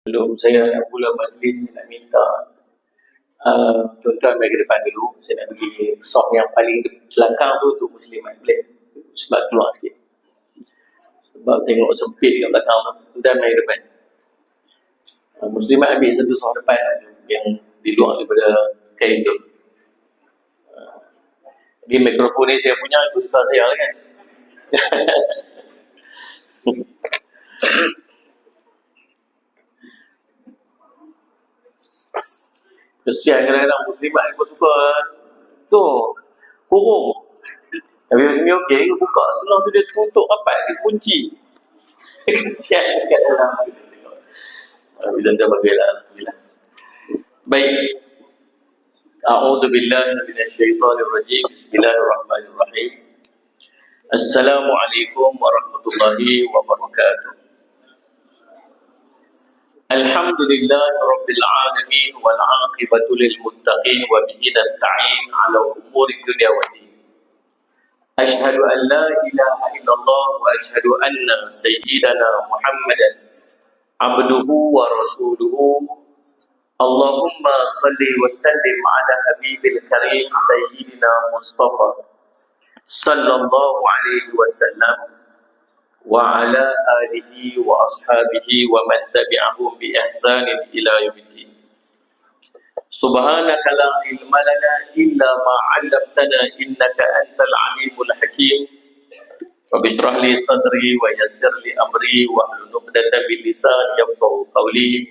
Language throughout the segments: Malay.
Sebelum saya nak mula majlis, saya nak minta tuan-tuan bagi depan dulu. Saya nak bagi soft yang paling belakang tu untuk muslimat. Boleh? Sebab keluar sikit. Sebab tengok sempit kat belakang tu. Tuan-tuan bagi depan. Muslimat ambil satu soft depan yang di luar daripada kain tu. Di mikrofon ni saya punya, itu tukar saya kan. Kesian kadang-kadang muslimat ni pun suka tu kurung. Tapi macam ni okey, buka selang tu dia tutup rapat, dia kunci. Kesian kat dalam. Bila dah bagilah. Baik. A'udzu billahi minasyaitonir rajim. Bismillahirrahmanirrahim. Assalamualaikum warahmatullahi wabarakatuh. Alhamdulillah Rabbil Alamin wal 'aqibatu lil muttaqin wa bihi nasta'in 'ala umuri dunya waddin. Asyhadu an la ilaha illallah wa asyhadu anna sayyidana Muhammadan abduhu wa rasuluhu. Allahumma salli wa sallim 'ala habibil karim sayyidina Mustafa sallallahu alaihi wasallam wa ala alihi wa ashabihi wa man tabi'ahum bi ihsanin ila yaumiddin. Subhanaka la ilma lana illa ma 'allamtana innaka antal alimul hakim. Rabbi shrah li sadri wa yassir li amri wa hlul 'uqdatam min lisani yafqahu qawli.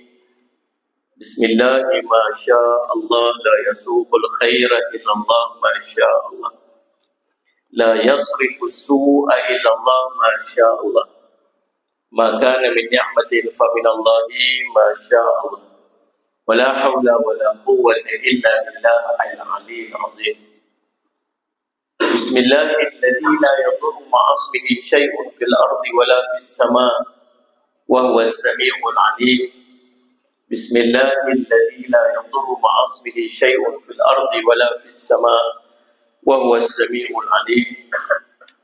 Bismillah ma syaa Allah la yasuqul khaira illa Allah ma syaa Allah. La yasrifu su'a illa Allah ma syaa Allah. Ma kana min ni'matin fa min Allahi ma syaa Allah. Wa la hawla wa la quwwata illa billahil aliyyil azim. Bismillahilladzi la yadurru ma'a ismihi syai'un fil ardi wa la fis sama' wa huwas sami'ul 'alim. Bismillahilladzi la yadurru ma'a ismihi syai'un fil ardi wa la fis sama' وهو السميع العليم.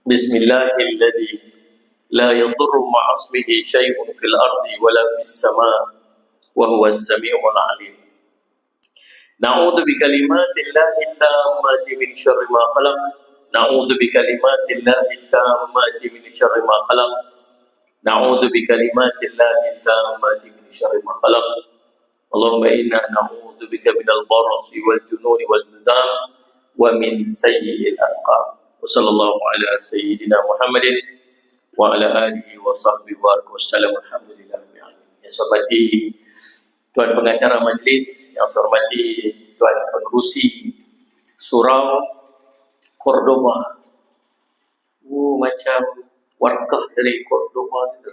بسم الله الذي لا يضر مع اسمه شيء في الأرض ولا في السماء وهو السميع العليم. نعوذ بكلمات الله التامات من شر ما خلق. نعوذ بكلمات الله التامات من شر ما خلق. نعوذ بكلمات الله التامات من شر ما خلق. اللهم إنا نعوذ بك من البرص والجنون والجذام wa min sayyi'il asqam. Wa sallallahu ala sayyidina Muhammadin wa ala alihi wa sahbihi wa sallam. Alhamdulillah. Yang saya hormati tuan pengacara majlis, yang saya hormati tuan pengerusi surau Cordoba. Macam warkah dari Cordoba itu.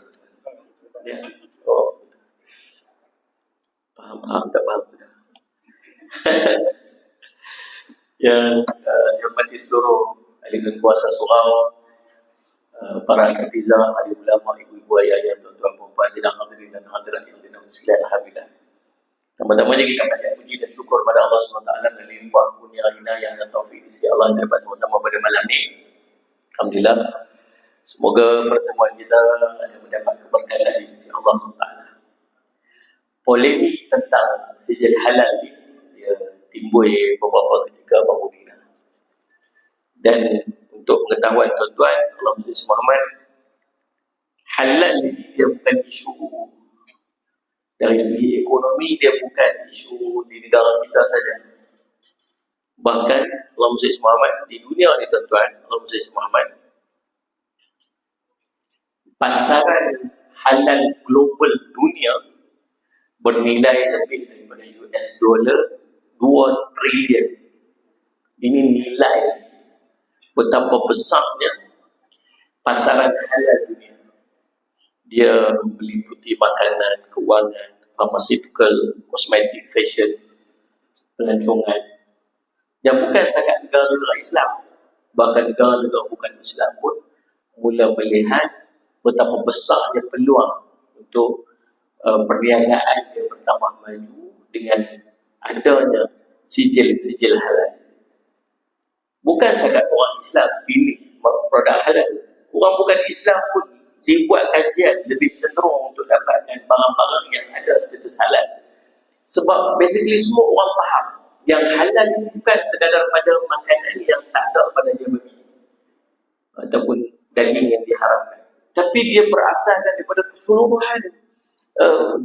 Ya. Oh. Faham tak faham? Yang saya hormati seluruh ahli kuasa surau, para asatidzah, ahli ulama, ibu-ibu, ayah, tuan-tuan, puan-puan, sidang hadirin dan hadirat yang dinamakan sekalian, alhamdulillah. Pertama-tamanya kita banyak puji dan syukur pada Allah SWT dan limpah kurnia inayah dan taufik isi Allah yang dapat sama-sama pada malam ini. Alhamdulillah. Semoga pertemuan kita akan mendapat keberkatan di sisi Allah SWT. Polemik tentang sijil halal ini timbul beberapa ketika baru ini. Dan untuk pengetahuan tuan-tuan, Allah Muhammad Muhammad, halal ini dia bukan isu dari segi ekonomi, dia bukan isu di negara kita saja. Bahkan Allah Muhammad Muhammad di dunia ni tuan-tuan, Allah Muhammad Muhammad, pasaran halal global dunia bernilai lebih daripada US dollar 2 trilion. Ini nilai betapa besarnya pasaran halal dunia. Dia meliputi makanan, kewangan, pharmaceutical, kosmetik, fashion, pelancongan. Dan bukan setakat negara-negara Islam, bahkan negara-negara bukan Islam pun mula melihat betapa besarnya peluang untuk perniagaan yang bertambah maju dengan adanya sijil-sijil halal. Bukan setakat orang Islam pilih produk halal. Orang bukan Islam pun dibuat kajian lebih cenderung untuk dapatkan barang-barang yang ada status halal. Sebab basically semua orang faham yang halal bukan sekadar pada makanan yang tak ada pada dia babi ataupun daging yang diharamkan, tapi dia berasaskan daripada keseluruhan.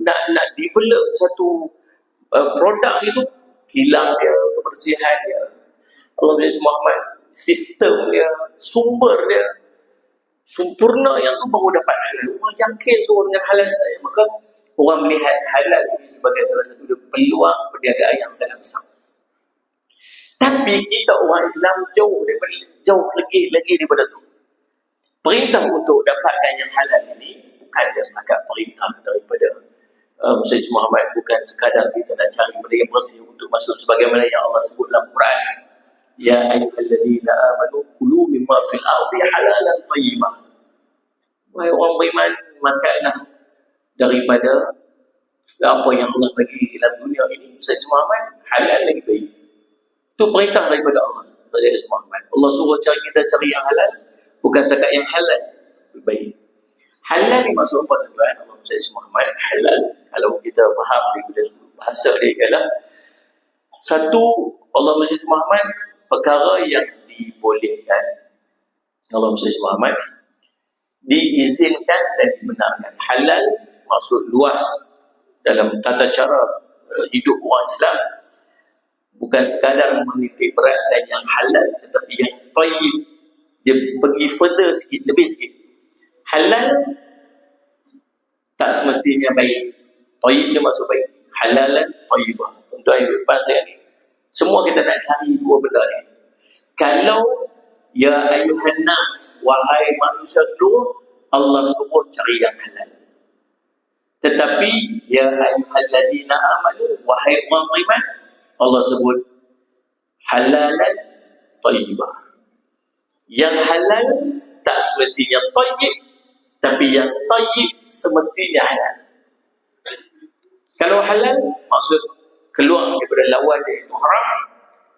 Nak develop satu produk itu, kilang dia, kebersihan dia, Allah Muhammad, sistem dia, sumber dia sempurna, yang tu baru dapat halal. Orang yakin semua dengan halal saya, maka orang melihat halal ini sebagai salah satu peluang perniagaan yang sangat besar. Tapi kita orang Islam jauh lagi daripada tu. Perintah untuk dapatkan yang halal ini bukan setakat perintah daripada Sayyid Muhammad, bukan sekadar kita nak cari benda yang bersih untuk masuk, sebagaimana yang Allah sebut dalam Quran, ya ayyuhalladzina amanu kulu mimma fil ardi halalan thayyibah. Wahai orang beriman, makanlah daripada apa yang Allah bagi dalam dunia ini, Sayyid Muhammad, halal lagi baik. Itu perintah daripada Allah. Sayyid Muhammad, Allah suruh kita cari yang halal, bukan setakat yang halal lebih baik. Halal ni maksud apa tuan? Allah Sayyid Muhammad, halal kalau kita faham daripada bahasa dia ialah satu, Allah Sayyid Muhammad, perkara yang dibolehkan. Allah Sayyid Muhammad diizinkan dan dibenarkan. Halal maksud luas dalam tata cara hidup orang Islam, bukan sekadar menitik beratkan yang halal, tetapi yang thayyib. Dia pergi further sikit, lebih sikit. Halal tak semestinya baik. Thayyib dia maksud baik. Halalan thayyibah. Untuk yang depan saya ni, semua kita nak cari dua benda ni. Kalau ya ayuhan nas, wahai manusia seluruh, Allah suruh cari yang halal. Tetapi ya ayyuhalladzina amanu, wahai orang beriman, Allah sebut halalan thayyibah. Yang halal tak semestinya thayyib, tapi yang thayyib semestinya halal. Kalau halal maksud keluar daripada lawan dia itu haram,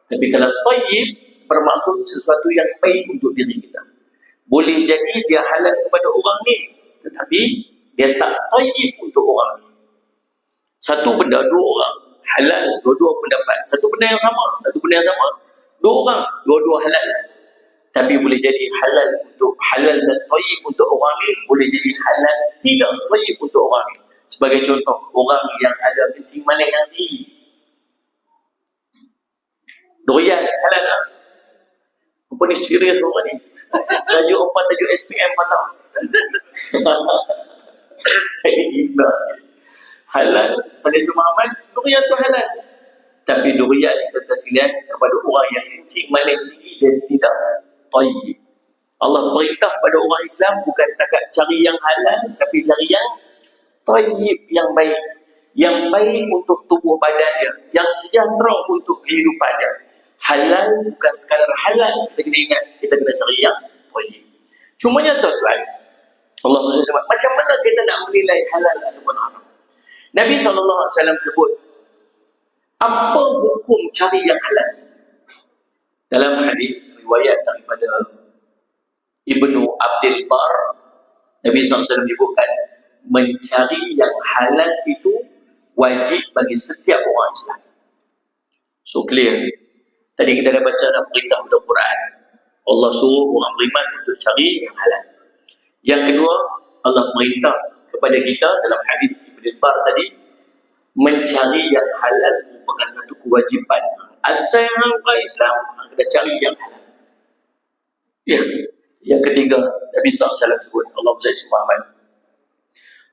tapi kalau thayyib bermaksud sesuatu yang baik untuk diri kita. Boleh jadi dia halal kepada orang ni, tetapi dia tak thayyib untuk orang ni. Satu benda, dua orang halal, dua-dua pendapat. Satu benda yang sama, dua orang, dua-dua halal. Tapi boleh jadi halal dan thayyib untuk orang ni, boleh jadi halal tidak thayyib untuk orang ni. Sebagai contoh, orang yang ada kencing manis yang tinggi, durian halal tak? Apa ni serius orang ni? Tajuk SPM patah. Halal, Sayyid Muhammad, durian tu halal. Tapi durian itu tersilap kepada orang yang kencing manis tinggi dan tidak thayyib. Allah perintah pada orang Islam bukan takat cari yang halal, tapi cari yang thayyib, yang baik. Yang baik untuk tubuh badannya, yang sejahtera untuk kehidupannya. Halal bukan sekadar halal, kita kena ingat, kita kena cari yang thayyib. Cumanya tuan-tuan, Allah SWT, macam mana kita nak menilai halal ataupun haram? Nabi SAW sebut, apa hukum cari yang halal? Dalam hadis riwayat daripada Ibnu Abdul Bar, Nabi SAW menyebutkan, mencari yang halal itu wajib bagi setiap orang Islam. So clear. Tadi kita dah baca dalam perintah dalam Quran, Allah suruh orang beriman untuk cari yang halal. Yang kedua, Allah perintah kepada kita dalam hadis Ibn Bar tadi, mencari yang halal merupakan satu kewajipan. Asal orang Islam, kita cari yang halal. Ya. Yang ketiga, Nabi SAW sebut, Allah Sayyid Muhammad,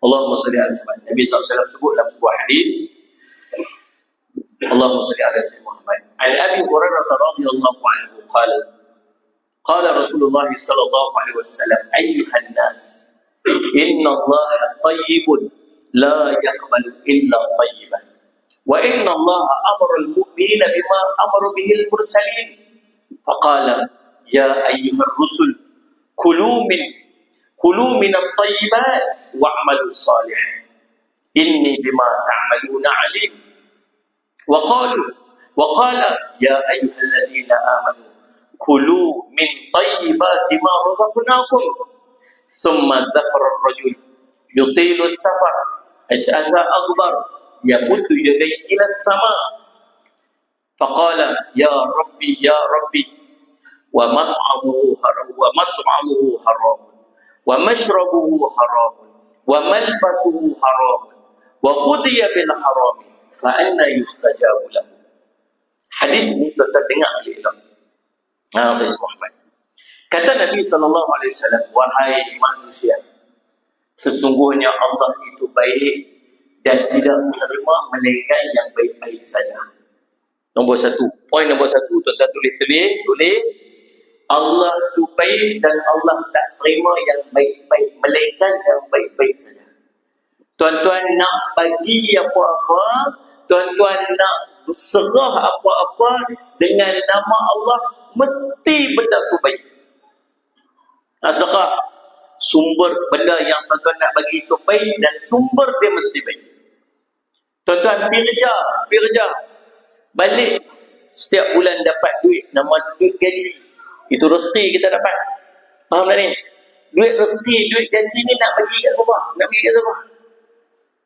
Allahumma salli ala Muhammad. Nabi SAW sebut dalam sebuah hadis, Allahumma salli ala Sayyid Muhammad. An Abi Hurairah radhiyallahu anhu qala, qala Rasulullah sallallahu alaihi wasallam, ayyuhan nas, inna Allah tayyibun la yaqbalu illa tayyiban. Wa inna Allah amara al-mu'minina bima amara bihi al-mursalin. Faqala, ya ayyuhar rusul, kulu min at-tayyibat wa'malu salih. Inni bima ta'maluna alim. Wa qala ya ayyuhalladzina amanu kulu min tayyibati ma razaqnakum ثم ذكر الرجل يطيل السفر أشعث أغبر يمد يديه إلى السماء فقال يا ربي يا ربي ومطعمه حرام ومشربه حرام وملبسه حرام وقضي بالحرام فأنا يستجاب له. Hadis ini tuan-tuan dengar oleh Sayyid Muhammad. Kata Nabi SAW, wahai manusia, sesungguhnya Allah itu baik dan tidak menerima malaikat yang baik-baik saja. Nombor satu, poin nombor satu, tuan-tuan tulis. Allah itu baik dan Allah tak terima yang baik-baik, malaikat yang baik-baik saja. Tuan-tuan nak bagi apa-apa, tuan-tuan nak berserah apa-apa dengan nama Allah, mesti benda tu baik. Sedekah, sumber benda yang tuan-tuan nak bagi itu baik dan sumber dia mesti baik. Tuan-tuan pergi kerja, balik setiap bulan dapat duit, nama duit gaji. Itu rezeki kita dapat. Faham tak ni? Duit rezeki, duit gaji ni nak bagi kat siapa?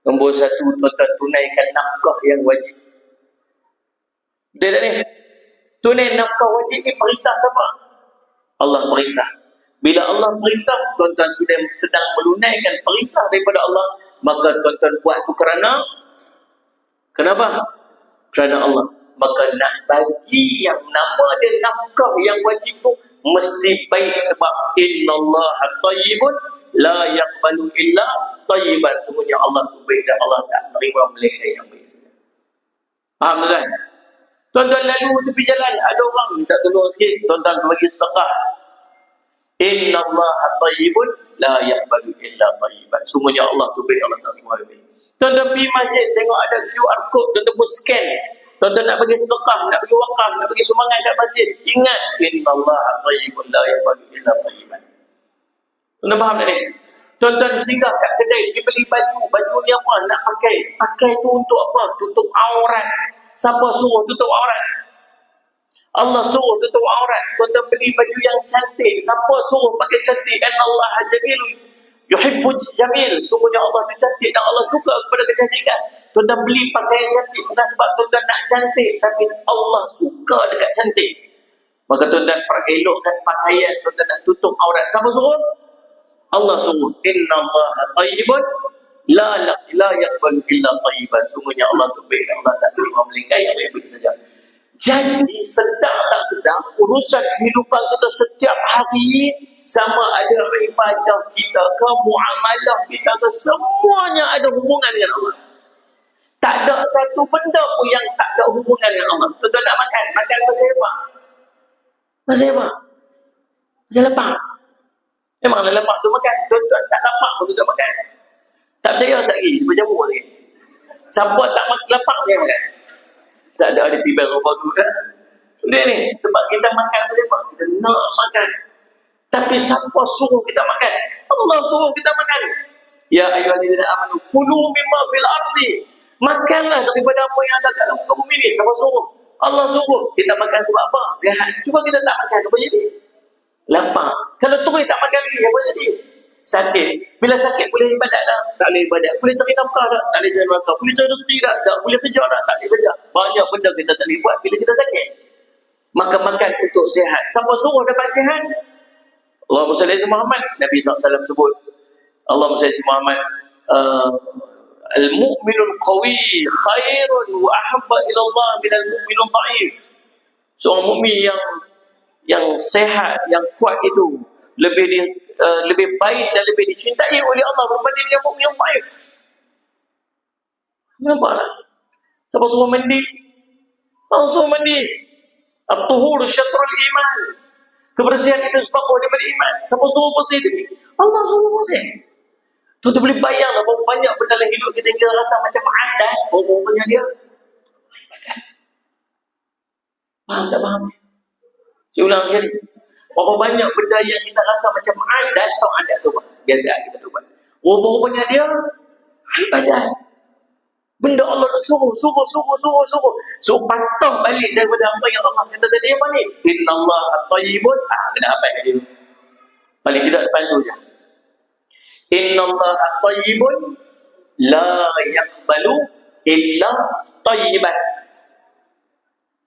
Nombor satu, tuan-tuan tunaikan nafkah yang wajib. Betul tak ni? Tunai nafkah wajib ni perintah siapa? Allah perintah. Bila Allah perintah, tuan-tuan sudah sedang menunaikan perintah daripada Allah, maka tuan-tuan buat itu kenapa? Kerana Allah. Maka nak bagi yang nama dia nafkah yang wajib tu mesti baik, sebab innallaha thayyibun la yaqbalu illa thayyiban. Semuanya Allah tu baik dan Allah tak menerima mereka yang baik saja. Faham tak? Tuan-tuan lalu tepi jalan, ada orang minta tolong sikit, tuan-tuan bagi sedekah. Innallaha thayyibun la yaqbalu illa thayyiban. Semuanya Allah tu baik, Allah tak terima baik. Tuan-tuan pergi masjid, tengok ada QR code, tuan-tuan pun scan. Tuan-tuan nak bagi sedekah, nak bagi wakaf, nak bagi sumbangan kat masjid, ingat innallaha thayyibun la yaqbalu illa thayyiban. Tuan-tuan faham tak ni? Tuan-tuan singgah kat kedai, dia beli baju ni apa nak pakai tu untuk apa? Tutup aurat. Siapa suruh tutup aurat? Allah suruh tutup aurat. Tuan-tuan beli baju yang cantik, siapa suruh pakai cantik? Innallaha jamilun yuhibbul jamil. Sungguhnya Allah tu cantik dan Allah suka kepada kecantikan. Tuan-tuan beli pakaian cantik bukan sebab tuan-tuan nak cantik, tapi Allah suka dekat cantik. Maka tuan-tuan perelokkan pakaian, tuan-tuan nak tutup aurat. Siapa suruh? Allah suruh. Innallaha thayyibun la yaqbalu illa thayyiban. Sungguhnya Allah tu baik dan Allah tak terima melainkan yang baik saja. Jadi sedar tak sedar, urusan kehidupan kita setiap hari, sama ada ibadah kita ke, muamalah kita ke, semuanya ada hubungan dengan Allah. Tak ada satu benda pun yang tak ada hubungan dengan Allah. Tuan-tuan nak makan pasal apa? Pasal lepak. Memanglah lepak tu makan. Tuan-tuan tak lepak pun tuan makan. Tak percaya lagi, berjamur lagi. Siapa tak makan lepak dia makan? Tak ada tiba sopa tu kan? Dia ni, sebab kita makan pasal apa? Kita nak makan. Tapi siapa suruh kita makan? Allah suruh kita makan. Ya ayyuhallazina amanu kulu mimma fil ardi. Makanlah daripada apa yang ada kat dalam muka bumi ni. Siapa suruh? Allah suruh. Kita makan sebab apa? Sihat. Cuba kita tak makan, apa jadi? Lapar. Kalau terus tak makan lagi, apa jadi? Sakit. Bila sakit boleh ibadat tak? Tak boleh ibadat. Boleh cari nafkah tak? Tak boleh cari nafkah. Boleh cari rezeki tak? Tak. Boleh kerja tak? Tak boleh kerja. Banyak benda kita tak boleh buat bila kita sakit. Maka makan untuk sihat. Siapa suruh dapat sihat? Allahumma salli ala Muhammad. Nabi SAW sebut. Allahumma salli ala Muhammad. Al-mu'minul qawi khairun wa ahabba ila Allah minal mu'minul dha'if. Seorang mukmin yang sehat, yang kuat itu lebih baik dan lebih dicintai oleh Allah berbanding dengan mukmin yang dhaif. Nampaklah. Siapa suruh mandi? Allah suruh mandi. At-tuhur syatrul iman. Kebersihan itu sebab daripada iman. Siapa suruh bersih diri? Allah suruh bersih. Tuan-tuan boleh bayang berapa banyak benda dalam hidup kita yang rasa macam adat, berapa dia ibadat. Faham tak faham? Saya ulang sekali. Berapa banyak benda yang kita rasa macam adat atau adat tu biasa kita tu buat. Berapa dia ibadat. Benda Allah suruh. So patah balik daripada apa yang Allah kata tadi apa ni? Innallaha thayyibun. Kena apa yang dia? Paling tidak depan tu je. Innallaha tayyibun la yaqbalu illa tayyiban.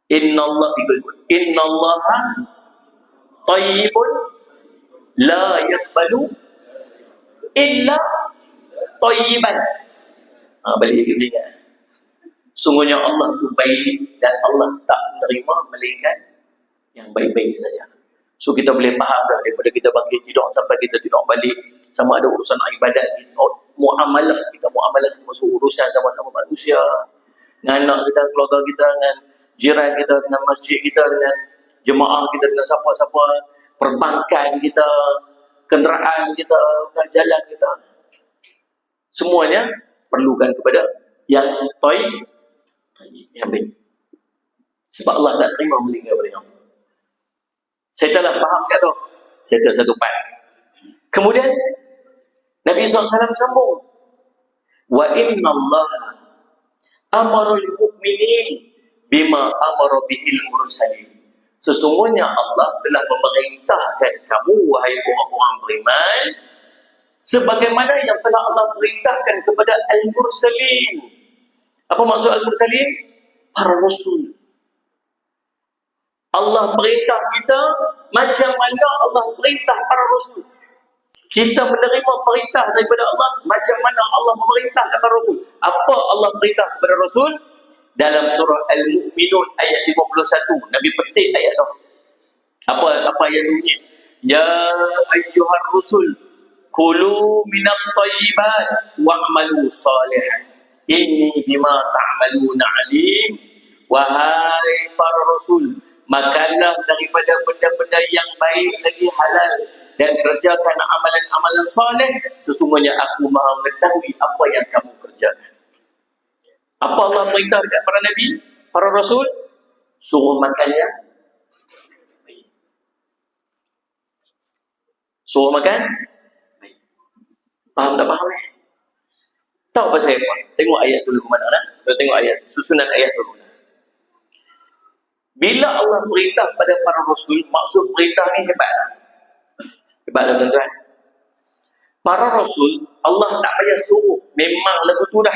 Innallaha tayyibun la yaqbalu illa tayyiban. Balik lagi ingat. Sungguhnya Allah itu baik dan Allah tak menerima melainkan yang baik-baik saja. So kita boleh faham dah daripada kita bangkit tidur sampai kita tidur balik, sama ada urusan ibadat kita, muamalah kita masuk urusan sama-sama manusia, dengan anak kita, keluarga kita, dengan jiran kita, dengan masjid kita, dengan jemaah kita, dengan siapa-siapa, perbankan kita, kenderaan kita, jalan kita, semuanya perlukan kepada yang tayyib, yang baik. Sebab Allah tak terima melingkar pada kamu. Saya telah faham tak tu? Saya telah satu part. Kemudian Nabi SAW sambung, wa inna Allah amarul mu'minin bima amara bihil mursalin. Sesungguhnya Allah telah memerintahkan kamu, wahai orang-orang beriman, sebagaimana yang telah Allah perintahkan kepada al-mursalin. Apa maksud al-mursalin? Para rasul. Allah perintah kita macam mana Allah perintah para rasul. Kita menerima perintah daripada Allah macam mana Allah memerintahkan para rasul. Apa Allah perintah kepada rasul? Dalam surah Al-Mu'minun ayat 51. Nabi petik ayat tu. Apa ayat bunyi? Ya ayyuhar rusul kulu minat tayyibat wa'malu salihan inni bima ta'maluna alim. Wahai para rasul, makanlah daripada benda-benda yang baik lagi halal dan kerjakan amalan-amalan soleh. Sesungguhnya aku maha mengetahui apa yang kamu kerjakan. Apa Allah perintah dekat para nabi, para rasul? Suruh makan yang baik. Suruh makan baik. Faham tak faham? Tahu pasal apa? Tengok ayat dulu ke mana dah? Tengok ayat, susunan ayat dulu. Bila Allah perintah pada para rasul, maksud perintah ni hebat. Hebatlah tuan-tuan. Para rasul, Allah tak payah suruh. Memang lagu tu dah.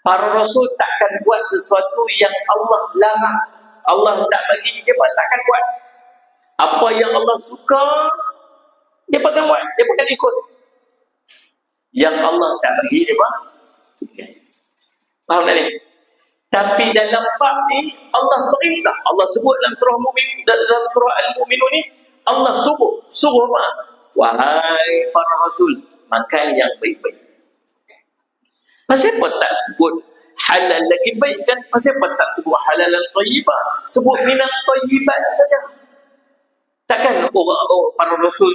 Para rasul takkan buat sesuatu yang Allah larang. Allah tak bagi, dia pun takkan buat. Apa yang Allah suka, dia akan buat. Dia akan ikut. Yang Allah tak bagi, dia pun. Faham tak ni? Tapi dalam bab ni Allah perintah, Allah sebut dalam surah Mu'min, dalam surah Al-Mu'minun ni Allah suruh apa? Wahai para rasul, makan yang baik-baik. Pasal apa tak sebut halal lagi baik kan? Pasal apa tak sebut halal al-thayyibah? Sebut minat thayyibat saja. Takkan para rasul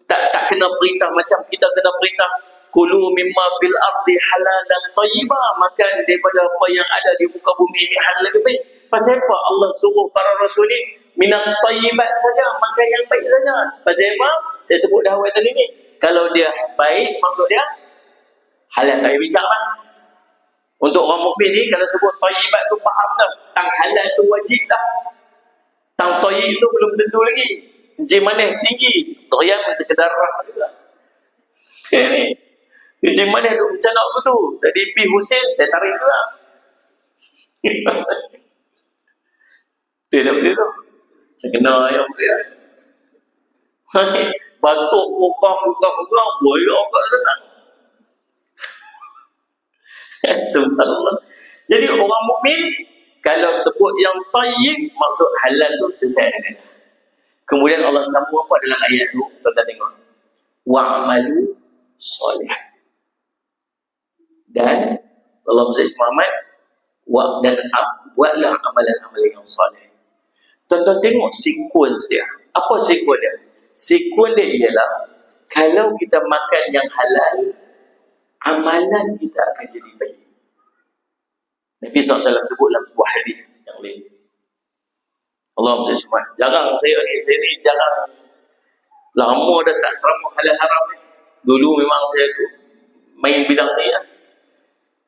tak kena perintah macam kita kena perintah kulu mimma fil ardi halalan thayyibah, makan daripada apa yang ada di muka bumi ini halal lagi baik. Pasal apa Allah suruh para rasul ni minat thayyibat saja, makan yang baik saja? Pasal apa? Saya sebut dah awal tadi ni, kalau dia baik maksud dia halal, tak payah bincang lah. Untuk orang mukmin ni kalau sebut thayyibat tu faham dah, tang halal tu wajib dah, tang thayyib tu belum tentu lagi. Uji mana tinggi, doyan terkedarah juga. Ni uji mana tu macam nak betul. Tadi P. Hussein dia tarik juga. Dia dah betul tu. Saya kena ayam dia. Batuk kokang boyok kat datang. Subhanallah. Jadi orang mukmin kalau sebut yang tayyib maksud halal tu selesai. Kemudian Allah sambung apa dalam ayat tu? Tuan-tuan tengok. Wa'malu salihan. Dan Allah Muhammad Muhammad dan buatlah amalan-amalan yang salih. Tuan-tuan tengok sequence dia. Apa sequence dia? Sequence dia ialah kalau kita makan yang halal, amalan kita akan jadi baik. Nabi SAW sebut dalam sebuah hadis yang lain. Allah SWT, jarang saya ni jarang, lama dah tak ceramah halal haram ni. Dulu memang saya tu main bidang ni ya.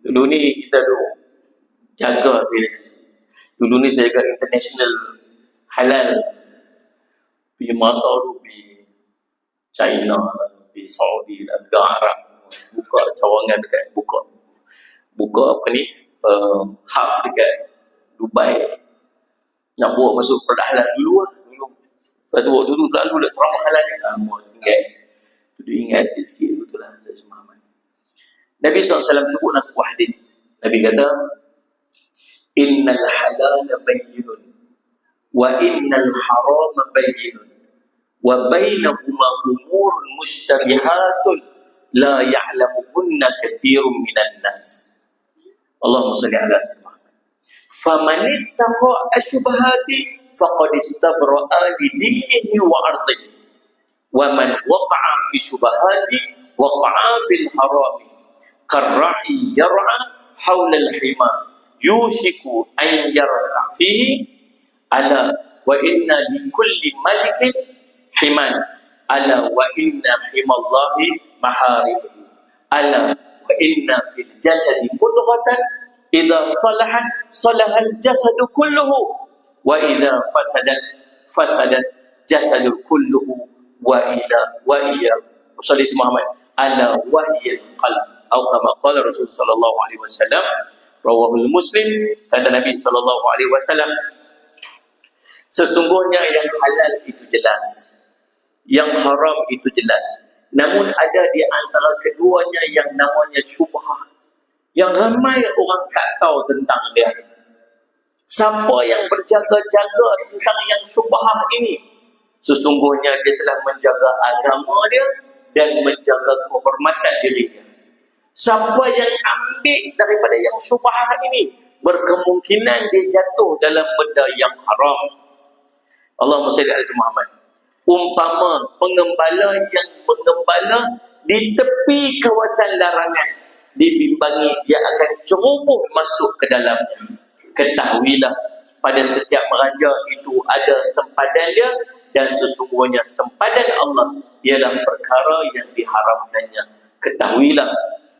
Dulu ni kita tu jaga saya. Dulu ni saya jaga international halal. Pergi mata tu, pergi China, di Saudi dan negara Arab buka cawangan dekat buka apa ni hub dekat Dubai, nak bawa masuk produk halal dulu lah. Lepas tu waktu tu selalu nak ceramah halal ni mau tinggal tu ingat sikit-sikit betul lah saya semahaman. Nabi SAW sebut dalam sebuah hadis. Nabi kata innal halala bayyinun wa innal harama bayyinun wa bainahuma umurun mushtabihatun la ya'lamuhunna katsirun minan nas. Allahumma shalli ala sayyidina Muhammad. Faman ittaqa asyubahati faqad istabra'a li dinihi wa 'irdihi wa man waqa'a fi syubahati waqa'a fil harami karra'i yar'a hawla al-hima yushiku an yar'a fihi ala wa inna li kulli malikin himan ala wa inna himallahi maharimuhu ala wa inna fil jasadi mudghatan idza salahat salahal jasadu kulluhu wa idza fasadat jasadu kulluhu wa iya usalli Muhammad ala wa hiya qalb atau kama qala Rasul sallallahu alaihi wasallam rawahul Muslim. Kata Nabi sallallahu alaihi wasallam, sesungguhnya yang halal itu jelas, yang haram itu jelas, namun ada di antara keduanya yang namanya syubhah, yang ramai orang tak tahu tentang dia. Siapa yang berjaga-jaga tentang yang syubhah ini, sesungguhnya dia telah menjaga agama dia dan menjaga kehormatan dirinya. Siapa yang ambil daripada yang syubhah ini, berkemungkinan dia jatuh dalam benda yang haram. Allahumma shalli ala Muhammad. Umpama pengembala yang mengembala di tepi kawasan larangan, dibimbangi dia akan ceroboh masuk ke dalamnya. Ketahuilah, pada setiap raja itu ada sempadan dia, dan sesungguhnya sempadan Allah ialah perkara yang diharamkannya. Ketahuilah,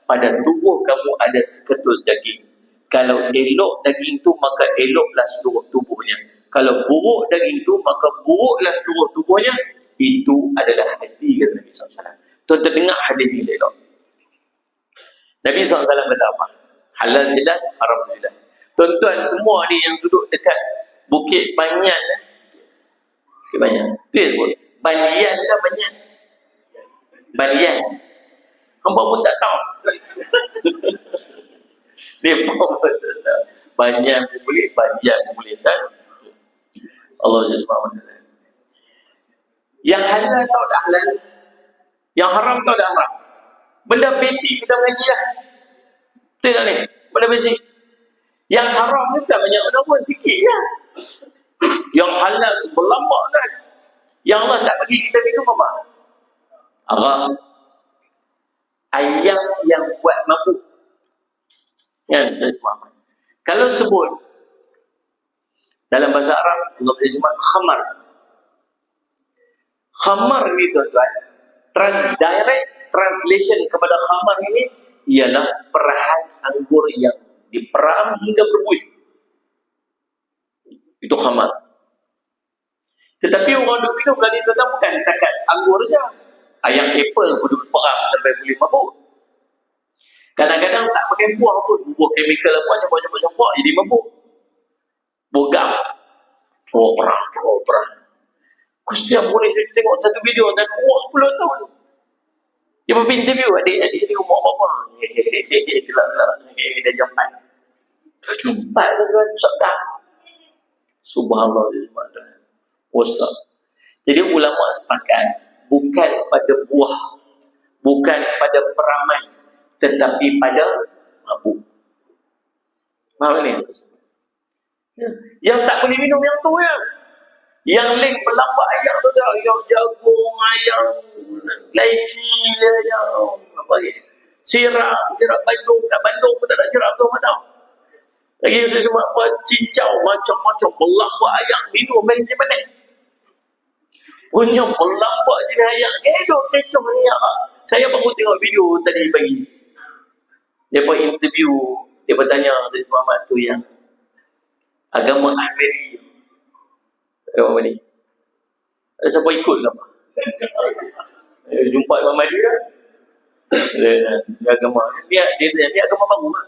pada tubuh kamu ada seketul daging. Kalau elok daging tu, maka eloklah seluruh tubuhnya. Kalau buruk daging tu, maka buruklah seluruh tubuhnya. Itu adalah hati, kata Nabi SAW. Tuan-tuan dengar hadis ni elok. Nabi SAW kata apa? Halal jelas, haram jelas. Tuan-tuan semua ni yang duduk dekat Bukit Banyan, Bukit Banyan, please pun Banyan ke Banyan? Banyan. Hampa pun tak tahu. Dia pun tak tahu. Banyan pun boleh, Banyan pun boleh, kan? Allah SWT. Yang halal tahu tak halal, yang haram tahu tak haram. Benda basic kita mengaji lah. Betul tak ni? Benda basic. Yang haram ni tak banyak orang pun, sikit lah. Yang halal berlambak kan. Yang Allah tak bagi kita minum apa? Arak. Ayam yang buat mabuk. Kan? Kalau sebut dalam bahasa Arab, Allah sebut khamar. Khamar ni tuan-tuan, direct translation kepada khamar ini ialah perahan anggur yang diperam hingga berbuih. Itu khamar. Tetapi orang duk minum kali tuan-tuan bukan takat anggur je. Ayam apple pun diperam sampai boleh mabuk. Kadang-kadang tak pakai buah pun, buah chemical apa, campur-campur jadi mabuk. Bogam. Oh perang. Kesian boleh saya tengok satu video dan umur 10 tahun. Dia pergi interview adik-adik ni umur apa? Gelap-gelap. Dia jumpa. Dia jumpa dengan Ustaz. Subhanallah. Ustaz. Jadi ulama sepakat bukan pada buah, bukan pada peraman, tetapi pada mabuk. Faham ni? Yang tak boleh minum yang tu ya. Yang link berlambak ayam tu dah, ayam jagung, ayam leci, ayam apa lagi? Sirap Bandung. Kat Bandung pun tak ada sirap tu, mana tahu. Lagi saya semua apa cincau macam-macam berlambak ayam minum macam mana? Punya berlambak jenis ayam. Duk kecoh ni ya. Saya baru tengok video tadi pagi. Dia pun interview, dia bertanya saya selamat tu yang agama Ahmadi. Agama ni. Ada siapa ikut ke apa? Jumpa Imam Mahdi dah. Dia agama. Dia agama baru lah.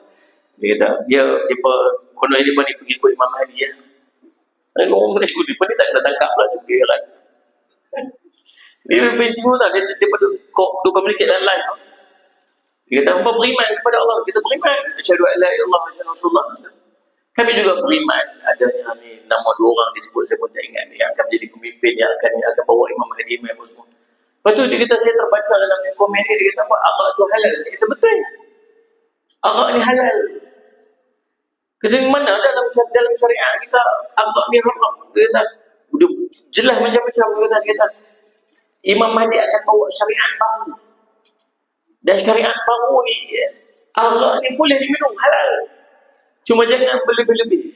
Dia kata, dia konon dia ni pergi ikut Imam Mahdi ya. Orang boleh ikut dia ni tak kena tangkap lah dia kan. Dia lebih tinggi lah daripada communicate dalam live. Dia kata, hamba beriman kepada Allah. Kita beriman. Asyhadu an la ilaha illallah wa asyhadu anna Rasulullah. Kami juga beriman adanya ni nama 2 orang disebut, saya pun tak ingat, yang akan menjadi pemimpin, yang akan bawa Imam Mahdi apa semua. Lepas tu dia kata, saya terbaca dalam komen ni, dia kata apa? Arak tu halal. Dia kata betul. Arak ni halal. Kata mana dalam syariat kita arak ni haram. Dia kata jelas macam-macam. Dia kata Imam Mahdi akan bawa syariat baru. Dan syariat baru ni, arak ni boleh diminum, halal. Cuma jangan berlebih-lebih.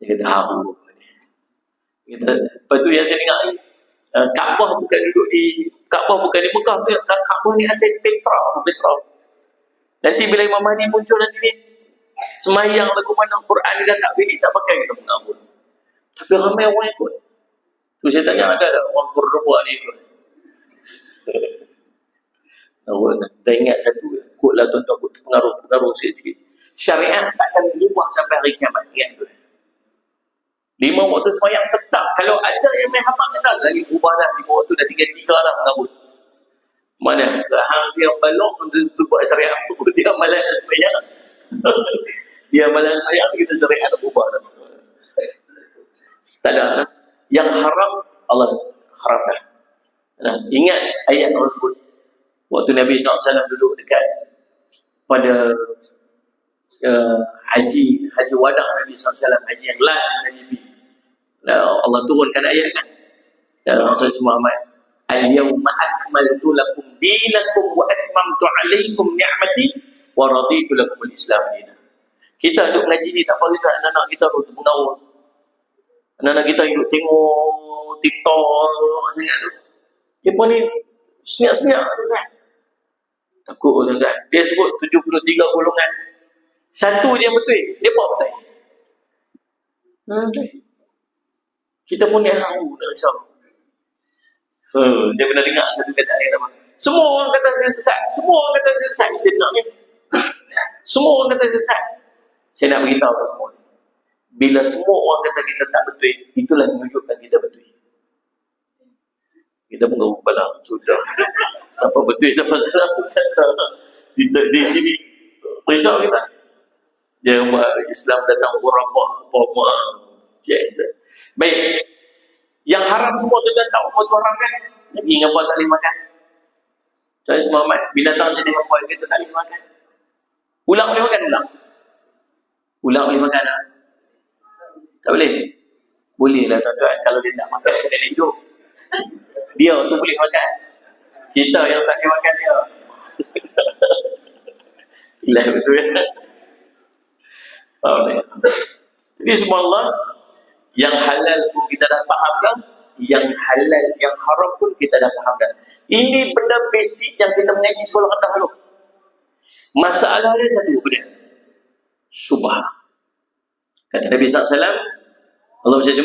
Dia kata haram. Lepas tu yang saya dengar ni, Kaabah bukan duduk di Mekah. Kaabah ni asal Petra. Nanti bila Imam Mahdi muncul nanti ni, semayang lagu mana Quran ni dah tak pilih, tak pakai kita mengamun. Tapi ramai orang ikut. Tu saya tanya, ada tak orang Cordoba ni ikut? Dah ingat satu, ikutlah tuan-tuan, pengaruh sikit-sikit. Syariat takkan berubah sampai hari kiamat. Ingat tu. 5 waktu semayang tetap. Kalau ada yang main hamak kata lagi berubah dah. 5 waktu dah tinggal 3 dah mengarut. Mana? Hang dia balok untuk buat syariat. Dia malam semayang. Dia malam semayang, kita syariat dah berubah dah. Tak ada. Yang haram, Allah haram dah. Nah, ingat ayat Allah sebut. Waktu Nabi SAW duduk dekat pada haji wada Nabi SAW, haji yang last Nabi. Allah turunkan ayat kan. Dan Rasulullah Muhammad, al-yawma akmaltu lakum dinakum wa atmamtu alaikum ni'mati wa raditu lakum al-Islam dinan. Kita duduk mengaji ni tak apa kita anak-anak kita untuk mengaul. Anak-anak kita duduk tengok TikTok sangat tu. Dia pun ni senyap-senyap tu kan. Takut tu kan. Dia sebut 73 golongan. Satu dia betul. Dia buat betul. Betul. Kita pun yang tahu nak risau. Saya pernah dengar satu kata ayat apa. Semua orang kata saya sesat. Semua orang kata saya sesat. Saya nak ni. Semua orang kata saya sesat. Saya nak beritahu kepada semua. Bila semua orang kata kita tak betul, itulah menunjukkan kita betul. Kita pun gaul kepala. Sudah. Siapa betul, siapa salah. Di sini. Risau kita. Dia buat Islam datang apa. Baik. Yang haram semua tu dah tahu apa tu haram kan? Lagi apa tak boleh makan? Saya Muhammad, binatang jenis apa yang kita tak boleh makan? Ulang boleh makan ulang? Ulang boleh makan tak? Tak boleh? Boleh lah tuan-tuan. Kalau dia tak makan, dia nak hidup. Dia tu boleh makan. Kita yang tak boleh makan dia. Gila betul ya? Jadi semua Allah, yang halal pun kita dah faham dah, yang halal, yang haram pun kita dah faham dah. Ini benda basic yang kita mengaji sekolah rendah dulu. Masalah dia satu benda. Syubhah. Kata Nabi SAW, Allah bersyukur,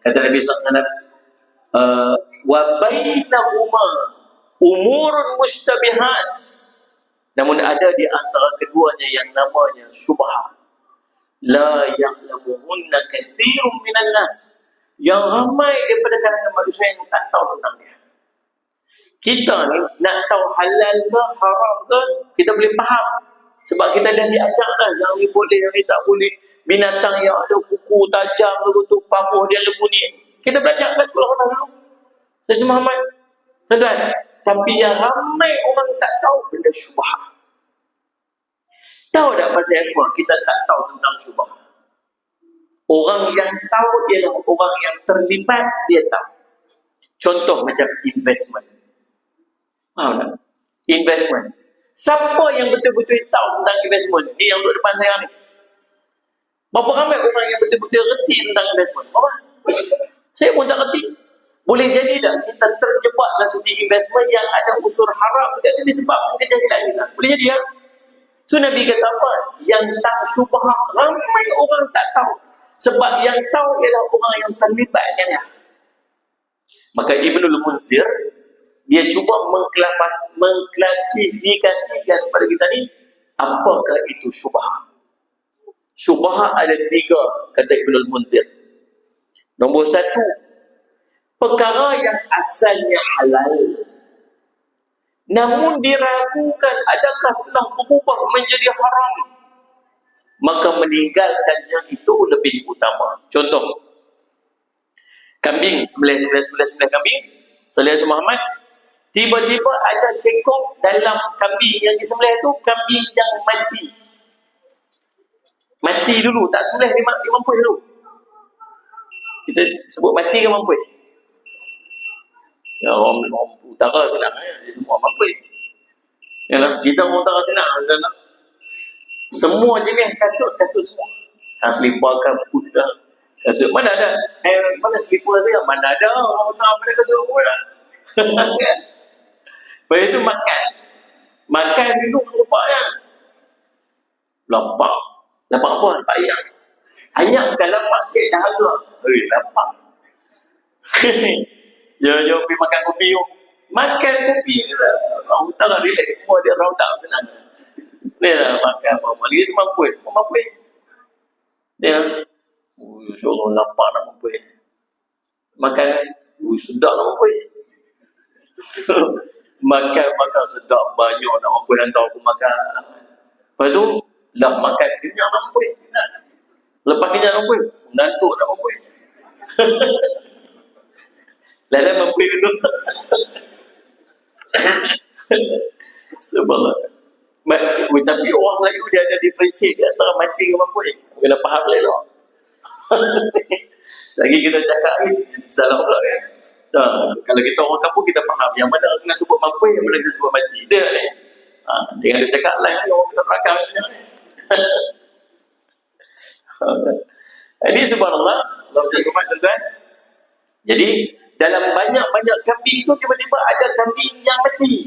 kata Nabi SAW, wa bainahuma umurun mustabihat. Namun ada di antara keduanya yang namanya syubhah. La ya'lamuhunna katsirun minan nas. Yang ramai daripada kalangan manusia yang tak tahu tentang dia. Kita ni nak tahu halal ke haram ke, kita boleh faham. Sebab kita dah diajar dah, yang ni boleh, yang ni tak boleh. Binatang yang ada kuku tajam, begitu paruh dia lembu ni. Kita belajar kat sekolah orang dulu. Rasul Muhammad. Tuan-tuan, tapi yang ramai orang tak tahu benda syubhah. Tahu tak pasal apa kita tak tahu tentang syubhah? Orang yang tahu ialah orang yang terlibat, dia tahu. Contoh macam investment. Faham tak? Investment. Siapa yang betul-betul tahu tentang investment? Ni yang duduk depan saya ni. Berapa ramai orang yang betul-betul reti tentang investment? Berapa? Saya pun tak reti. Boleh jadi tak kita terjebak dalam satu investment yang ada unsur haram dekat dia disebabkan kejahilan kita? Boleh jadi tak? So Nabi kata apa? Yang tak syubhah, ramai orang tak tahu. Sebab yang tahu ialah orang yang terlibat dengan dia. Maka Ibnul Munzir dia cuba mengklasifikasikan pada kita ni apakah itu syubhah. Syubhah ada 3 kata Ibnul Munzir. Nombor 1, perkara yang asalnya halal namun diragukan adakah telah berubah menjadi haram, maka meninggalkannya itu lebih utama. Contoh, kambing, sembelih kambing, Saudara Muhammad, tiba-tiba ada sekor dalam kambing yang disembelih itu kambing yang mati dulu, tak sembelih, dia mampus dulu. Kita sebut mati ke mampus? Ya, orang utara senang, dia semua mampus. Yalah, kita orang utara senang, semua jenis kasut semua. Selipar ke putih, kasut mana ada? Mana selipar saya? Mana ada orang utara mana kasut pun dah. Lepas itu makan dulu rupanya lapak apa? Lapak ayam bukan lapak, cik dahaga. Lapak. Dia pergi makan kopi. Makan kopi je lah. Orang utara relax semua, dia orang tak senang. Dia lah makan apa-apa. Dia tu mampu. Dia suruh lapak nak mampu. Makan, sedap nak mampu. Makan sedap, banyak nak mampu hantar aku makan. Lepas tu, lah makan kenyang nak mampu. Lepas kenyang nak mampu, ngantuk nak mampu. Lalu mampu dulu. Subhanallah. Tapi orang Melayu dia ada diferensiasi antara mati dengan mampu. Kena faham lah. Lagi kita cakap ni salah pula kan. Kalau kita orang kampung kita faham yang mana kena sebut mampu, yang mana kena sebut mati. Dia ni. Jangan dia cakap lain ni orang kena belakang ni. Ini subhanallah, Allah SWT tuan. Jadi dalam banyak-banyak kambing itu tiba-tiba ada kambing yang mati.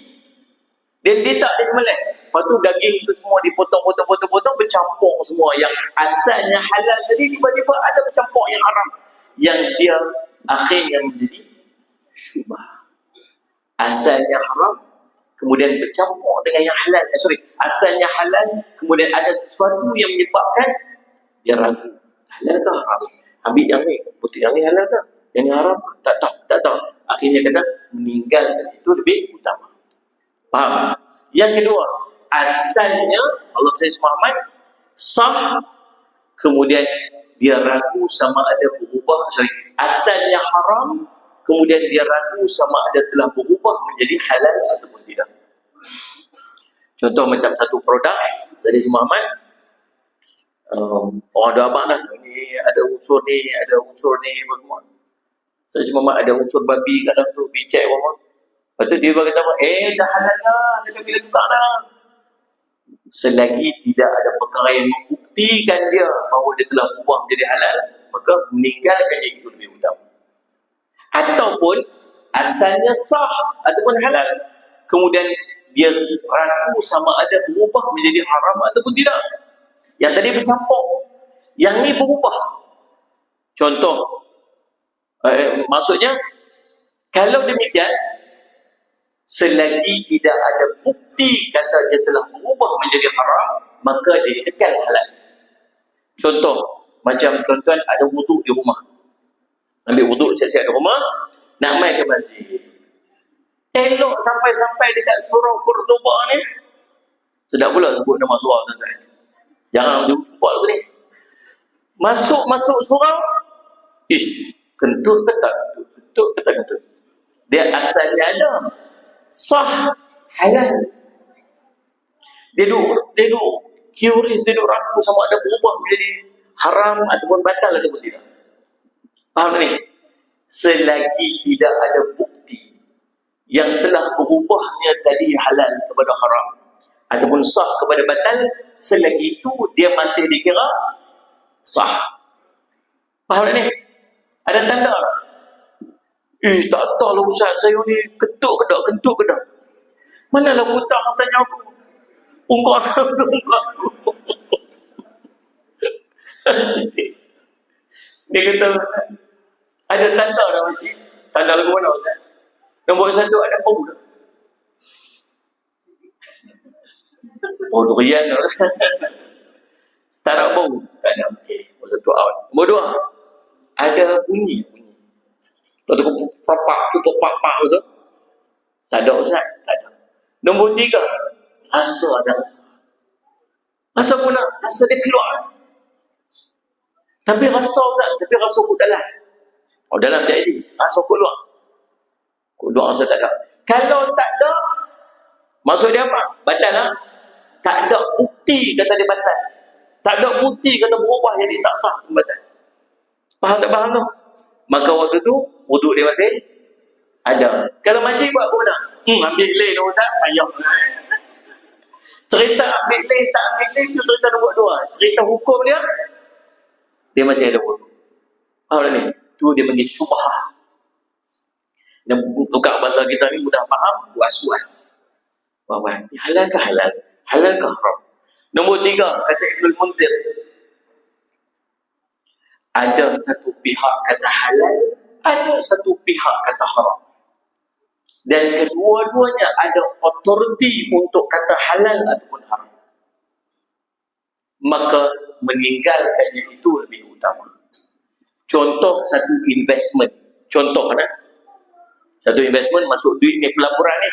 Dan dia tak disembelih. Lepas tu daging itu semua dipotong bercampur semua. Yang asalnya halal tadi tiba-tiba ada bercampur yang haram. Yang dia akhirnya menjadi syubhah. Asalnya haram, kemudian bercampur dengan yang halal. Asalnya halal, kemudian ada sesuatu yang menyebabkan dia ragu. Halal ke haram? Ambil yang ni, putih yang ni halal ke? Yang ni haram? Tak tahu. Akhirnya kata meninggalkan itu lebih utama. Faham? Yang kedua, asalnya Allah SWT sah, kemudian dia ragu sama ada berubah. Asalnya haram, kemudian dia ragu sama ada telah berubah menjadi halal ataupun tidak. Contoh macam satu produk dari Muhammad, orang ada abang dah, ni ada unsur ni semua. Saya Muhammad ada unsur babi kat dalam tu, pergi cek apa. Lepas tu dia kata, dah halal dah, dia bila tukar dah. Selagi tidak ada perkara yang membuktikan dia bahawa dia telah berubah menjadi halal, maka meninggalkan itu lebih utama. Ataupun asalnya sah ataupun halal, kemudian dia ragu sama ada berubah menjadi haram ataupun tidak. Yang tadi bercampur, yang ni berubah. Contoh, maksudnya kalau demikian, selagi tidak ada bukti kata dia telah berubah menjadi haram, maka dia kekal halal. Contoh, macam tuan-tuan ada wuduk di rumah. Ambil wuduk siap-siap di rumah, nak main ke masjid. Elok sampai dekat surau Cordoba ni. Sedap pula sebut nama surau tuan-tuan. Jangan jumpa aku ni. Masuk surau, kentut ke tak? Kentut ke tak kentut? Dia asalnya ada. Sah, halal. Dia duduk curious, dia duduk ragu sama ada berubah menjadi haram ataupun batal ataupun tidak. Faham ni? Selagi tidak ada bukti yang telah berubahnya tadi halal kepada haram ataupun sah kepada batal, selagi itu dia masih dikira sah. Faham ni? Ada tanda tak? Tak tahu lah Ustaz, saya ni kentut ke tak? Manalah hutang tanya aku. Ungkau aku. Dia kata, ada tanda tak makcik? Tak ada lagu mana Ustaz? Nombor satu ada bau dah. Bau durian Ustaz. Tak ada bau. Tak ada. Okey. Nombor satu out. Nombor dua, ada bunyi. Tak ada papak tu. Tak ada Ustaz. Tak ada. Nombor tiga, rasa ada rasa. Rasa pula, rasa dia keluar. Tapi rasa Ustaz, tapi rasa kut dalam. Oh dalam tak ada. Rasa keluar. Keluar rasa tak ada. Kalau tak ada, maksud dia apa? Batal lah. Tak ada bukti kata dia batal. Tak ada bukti kata berubah jadi tak sah, batal. Faham tak faham tu? Maka waktu tu, wuduk dia masih ada. Kalau makcik buat apa nak? Ambil leh tu Ustaz, payah. Cerita ambil leh, tak ambil leh tu cerita nombor dua. Cerita hukum dia masih ada wuduk. Faham tak ni? Tu dia panggil syubhah. Dan tukar bahasa kita ni mudah faham, was-was. Bahawa halal ke halal? Halal ke haram? Nombor tiga, kata Ibnul Munzir, ada satu pihak kata halal, ada satu pihak kata haram. Dan kedua-duanya ada otoriti untuk kata halal ataupun haram. Maka meninggalkannya itu lebih utama. Contoh satu investment. Contoh mana? Satu investment masuk duit ni pelaburan ni.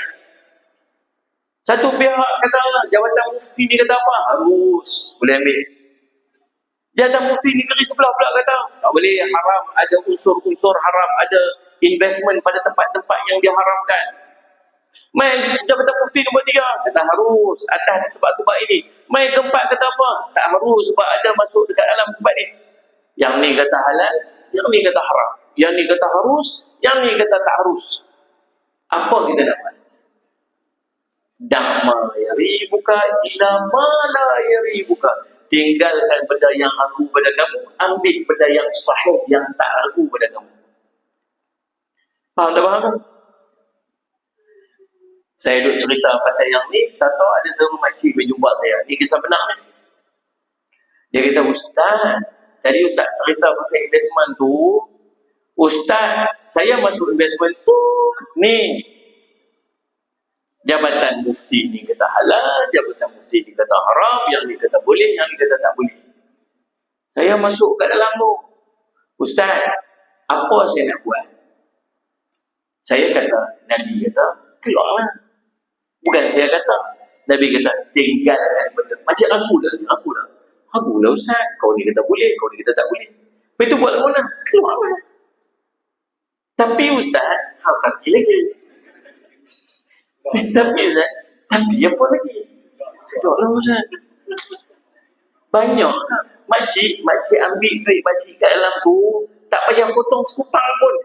Satu pihak kata jawatan mufti ni kata apa? Harus boleh ambil. Jawatan mufti negeri sebelah pula kata tak boleh, haram, ada unsur-unsur haram, ada investment pada tempat-tempat yang diharamkan. Mai jabatan mufti nombor 3 kata harus atas sebab-sebab ini. Mai keempat kata apa? Tak harus sebab ada masuk dekat dalam tempat ni. Yang ni kata halal, yang ni kata haram. Yang ni kata harus, yang ni kata tak harus. Apa kita dapat? Da'ma yaribuka ila ma la yaribuka. Tinggalkan benda yang aku pada kamu, ambil benda yang sahih yang tak aku pada kamu. Faham tak faham? Saya duduk cerita pasal yang ni, tak tahu ada seorang makcik berjumpa saya. Ni kisah benar ni. Dia kata, Ustaz, tadi Ustaz cerita pasal investment tu, Ustaz, saya masuk investment tu, ni. Jabatan mufti ni kata halal, jabatan mufti ni kata haram, yang ni kata boleh, yang ni kata tak boleh. Saya masuk kat dalam tu. Ustaz, apa saya nak buat? Saya kata, Nabi kata, keluarlah. Bukan saya kata. Nabi kata, tinggalkan benda. Macam aku dah. Aku lah Ustaz. Kau ni kata boleh, kau ni kata tak boleh. Lepas tu buat mana? Keluarlah. Tapi Ustaz, tapi lagi. Tapi Ustaz, tapi apa lagi? Keluarlah Ustaz. Banyak tak? Makcik ambil duit makcik kat dalam tu, tak payah potong sekupang pun.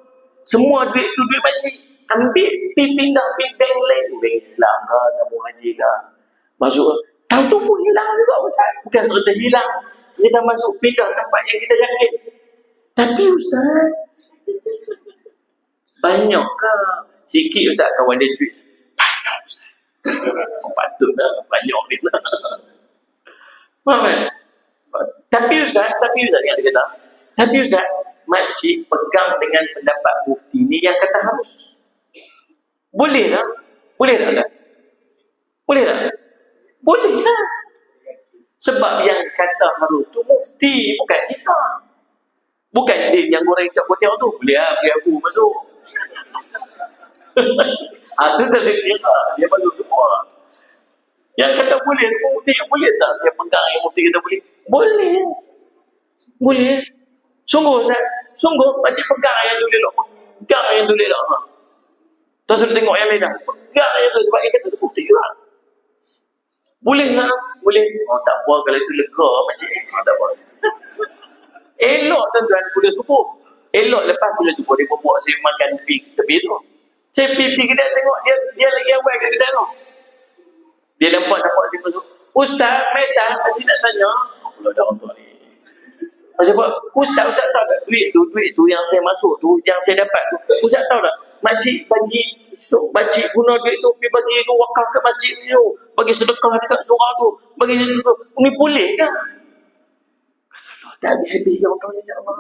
Semua duit tu duit makcik. Ambil, pindah bank lain. Bank Islam ke, tabung haji ke. Masuk, tahu tu pun hilang juga Ustaz. Bukan cerita hilang, cerita masuk pindah tempat yang kita yakin. Tapi Ustaz, banyak ke? Sikit Ustaz, kawan dia tweet. Banyak Ustaz. Patutlah, banyak dia. Faham kan? Tapi Ustaz, yang dia kata, tapi Ustaz, makcik pegang dengan pendapat mufti ni yang kata harus. Boleh tak? Boleh tak? Boleh tak? Boleh tak? Sebab yang kata harus tu mufti, bukan kita. Bukan dia yang goreng cap kotiau tu. Boleh lah, boleh aku masuk. Itu tak saya kira, dia masuk semua. Yang kata boleh, mufti boleh tak? Saya pegang yang mufti kata boleh. Boleh. Boleh. Sungguh Ustaz. Sungguh, makcik pegang yang tulis lah. Pegang yang tulis lah. Terus dia tengok yang lain dah. Pegang yang tu sebab dia kata tu mufti juga. Boleh tak? Boleh. Oh tak apa kalau itu lega makcik. Tak apa. Elok tuan-tuan kuliah subuh. Elok lepas kuliah subuh dia bawa saya makan tepi tu. Saya pergi kedai tengok dia lagi awal kat kedai tu. Dia nampak saya masuk. Ustaz, Maisah, makcik nak tanya. Kalau dah orang tu ni. Macam apa? Ustaz tahu tak duit tu yang saya masuk tu, yang saya dapat tu. Ustaz tahu tak? Makcik guna duit tu pergi bagi wakaf ke masjid tu, bagi sedekah dekat surau tu, bagi tu. Ini boleh ke? Kata Allah, tak habis-habis je wakaf ni, ya Allah.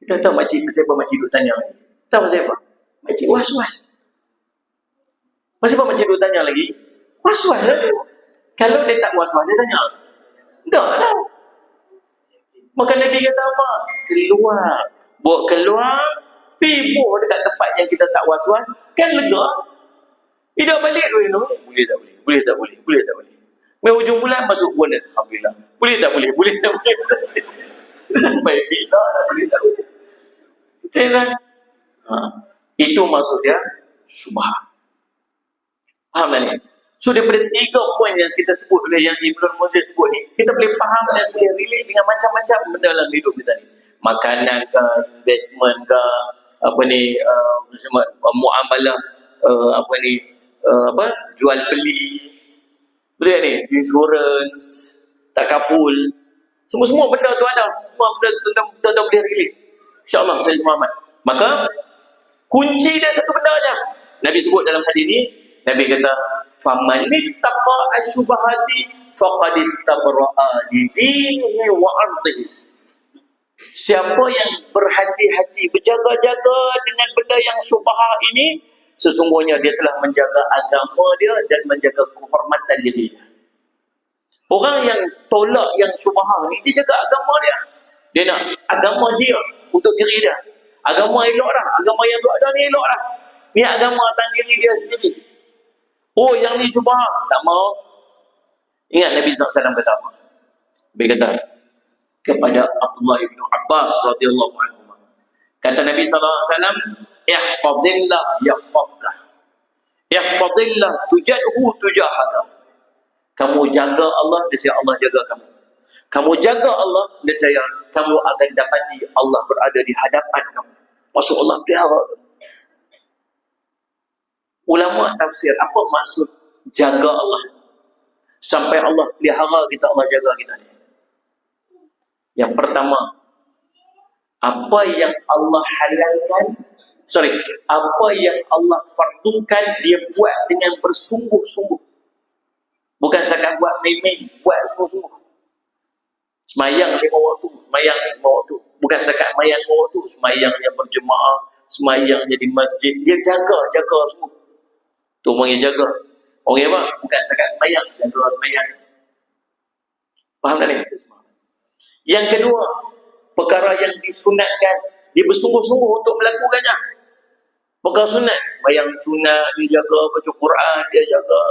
Kita tahu makcik, kenapa makcik duk tanya? Tahu pasal apa? Makcik was-was. Pasal apa makcik duk tanya lagi? Was-was lah tu. Kalau dia tak was-was, dia tanya. Tak lah. Maka Nabi kata apa? Keluar. Bawa keluar, pergi buh dekat tempat yang kita tak was-was, kan lega. Tidak balik dulu. Boleh tak boleh? Boleh tak boleh? Boleh tak boleh? Mai hujung bulan masuk bonus. Alhamdulillah. Boleh tak boleh? Boleh tak boleh? Sampai bila boleh tak boleh? Betul kan? Itu maksud dia syubhat. Faham tak ni? So daripada 3 poin yang kita sebut oleh yang Ibnu Munzir sebut ni, kita boleh faham dan boleh relate dengan macam-macam benda dalam hidup kita ni. Makanan ke, investment ke, apa ni, muamalah, apa ni, jual beli, betul tak ni? Insurance, takaful, semua benda tu ada. Semua benda tu tuan-tuan boleh relate. InsyaAllah saya semua amat. Maka kunci dia satu benda aja. Nabi sebut dalam hadis ni, Nabi kata, "Faman ittaqa asyubahati faqad istabra'a li dinihi wa 'irdihi." Siapa yang berhati-hati, berjaga-jaga dengan benda yang syubhat ini, sesungguhnya dia telah menjaga agama dia dan menjaga kehormatan diri dia. Orang yang tolak yang syubhat ni, dia jaga agama dia. Dia nak agama dia untuk diri dia. Agama elok dah. Agama yang duk ada ni elok dah. Ni agama atas diri dia sendiri. Oh, yang ni syubhat. Tak mau. Ingat Nabi SAW kata apa? Nabi kata kepada Abdullah bin Abbas radhiyallahu anhu. Kata Nabi SAW, "Ihfazillah yahfazka. Ihfazillah tujadhu tujahaka." Kamu jaga Allah, nescaya Allah jaga kamu. Kamu jaga Allah, nescaya kamu akan dapati Allah berada di hadapan kamu. Maksud Allah pelihara. Ulama tafsir, apa maksud jaga Allah? Sampai Allah pelihara kita, Allah jaga kita ni. Yang pertama, apa yang Allah halalkan, apa yang Allah fardukan, dia buat dengan bersungguh-sungguh. Bukan sekadar buat main-main, buat sungguh-sungguh. Semayang 5 waktu, semayang 5 waktu. Bukan sekadar semayang 5 waktu, semayangnya berjemaah, semayangnya di masjid. Dia jaga sungguh. Tu orang yang jaga. Orang yang apa? Bukan sekadar semayang, jaga semayang. Faham tak ni? Yang kedua, perkara yang disunatkan, dia bersungguh-sungguh untuk melakukannya. Perkara sunat, bayang sunat, dia jaga, baca Quran, dia jaga,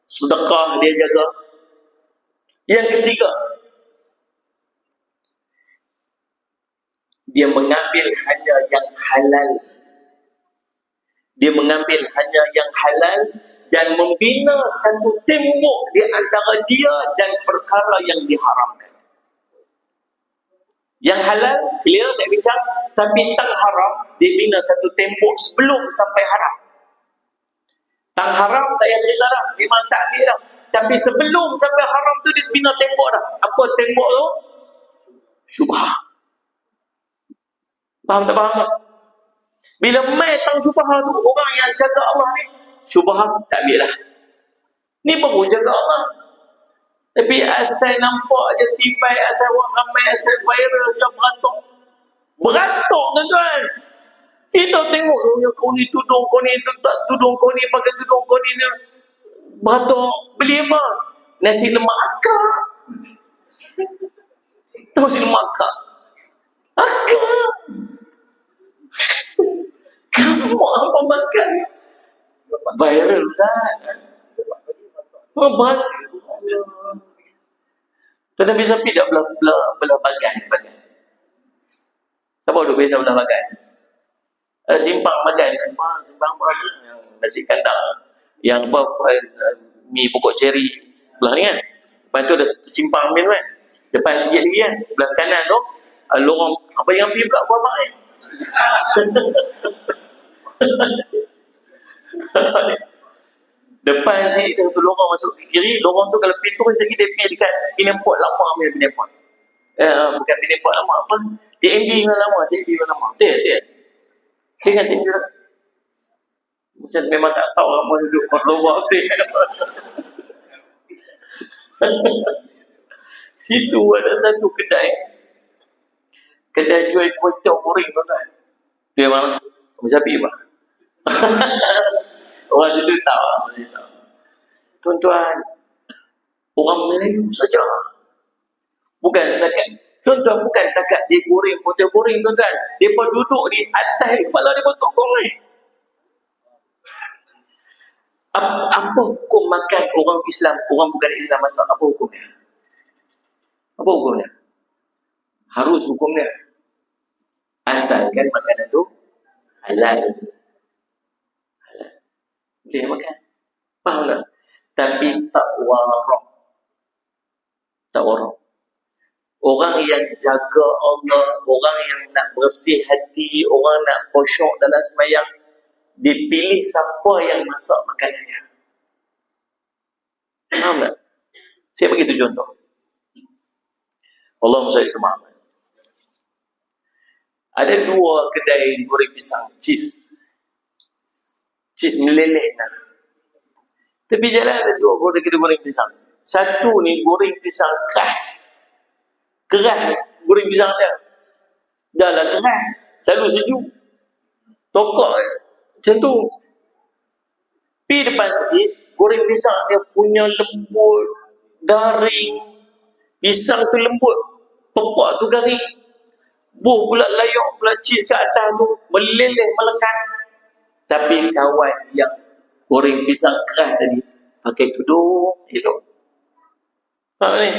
sedekah, dia jaga. Yang ketiga, dia mengambil hanya yang halal. Dia mengambil hanya yang halal dan membina satu tembok di antara dia dan perkara yang diharamkan. Yang halal, clear, tak bincang. Tapi tang haram, dia bina satu tembok sebelum sampai haram. Tang haram, tak payah cerita dah. Memang tak ambil dah. Tapi sebelum sampai haram tu, dia bina tembok dah. Apa tembok tu? Syubhat. Faham tak faham tak? Bila mai tang syubhat tu, orang yang jaga Allah ni, syubhat tak ambil dah. Ni baru jaga Allah. Tapi asal nampak je tipai, asal orang ramai, asal viral, dia beratok. Beratok tuan-tuan. Kita tengok kau ni tudung, kau ni tak tudung, kau ni pakai tudung, kau ni beratok. Beli apa? Nasi lemak akak. Tahu nasi lemak akak? Akak. Kamu apa makan? Viral Ustaz. Berat. Tuan-tuan bisa pergi tak belah bagan? Siapa duduk biasa belah bagan? Simpang bagan. Simpang apa? Yang nasi kandang. Yang apa? Mi pokok ceri. Belah ni kan? Lepas tu ada simpang min kan? Depan sikit lagi kan? Belah kanan tu, lorong. Apa yang pergi pula buat mak ni? Depan sini tu lorong masuk ke kiri, lorong tu kalau pintu segi dia punya dekat Pinempot lama punya Pinempot. Bukan Pinempot lama apa? TNB yang lama, Dia kan TNB lah. Macam memang tak tahu lama duduk kat luar tu. Situ ada satu kedai jual kuih tiaw goreng tuan-tuan. Dia mana? Muzabi apa? Orang situ tahu. Tuan-tuan, orang Melayu saja. Bukan sakat. Tuan-tuan, bukan takat dia goreng, potong goreng, tuan-tuan. Dia pun duduk di atas kepala dia potong goreng. Apa hukum makan orang Islam, orang bukan Islam masak? Apa hukumnya? Apa hukumnya? Harus hukumnya. Asalkan makanan itu halal. Halal. Boleh makan. Faham tak? Tapi tak warak. Tak warak. Orang yang jaga Allah, orang yang nak bersih hati, orang nak khusyuk dalam sembahyang, dipilih siapa yang masak makanannya. Faham tak? Saya bagi tu contoh. Allahumma salli ala Muhammad. Ada dua kedai goreng pisang, cheese meleleh nak. Tepi jalan ada dua kedai goreng pisang. Satu ni goreng pisang keras goreng pisang dia. Dah lah keras, selalu sejuk. Tokak macam tu. Pergi depan sikit, goreng pisang dia punya lembut, garing. Pisang tu lembut, pepak tu garing. Buh pula layak pula cheese kat atas tu, meleleh melekat. Tapi kawan yang goreng pisang keras tadi pakai tudung elok. Faham ni?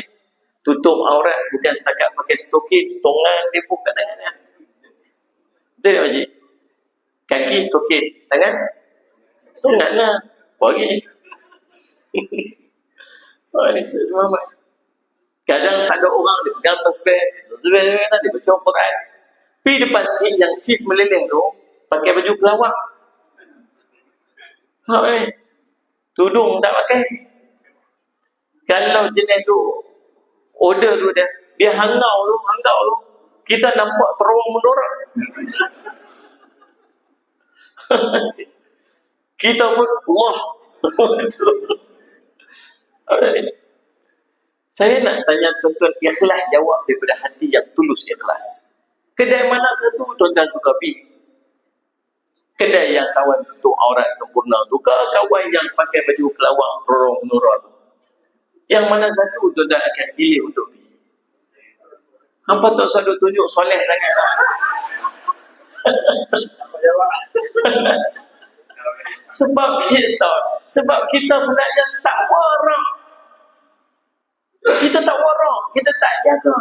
Tutup aurat, bukan setakat pakai stokin, stongan dia pun kat tangannya. Betul tak makcik? Kaki stokin, tangan stongan lah. Bagi semua mas. Kadang tak ada orang, dia pegang tasbih, dia baca Quran. Pergi depan sikit yang cheese meleleh tu, pakai baju pelawak. Tudung tak pakai. Kalau jenis tu, order tu dia hangau tu, kita nampak terowong mendorak. Kita pun, wah. Saya nak tanya tuan-tuan, ikhlas jawab daripada hati yang tulus ikhlas. Kedai mana satu tuan-tuan suka pergi? Kedai yang kawan tutup aurat sempurna tu, ke kawan yang pakai baju kelawang terowong mendorak tu? Yang mana satu tuan-tuan akan pilih untuk pergi? Hampa tak selalu tunjuk soleh sangat. Sebab kita sebenarnya tak warak. Kita tak warak, kita tak jaga.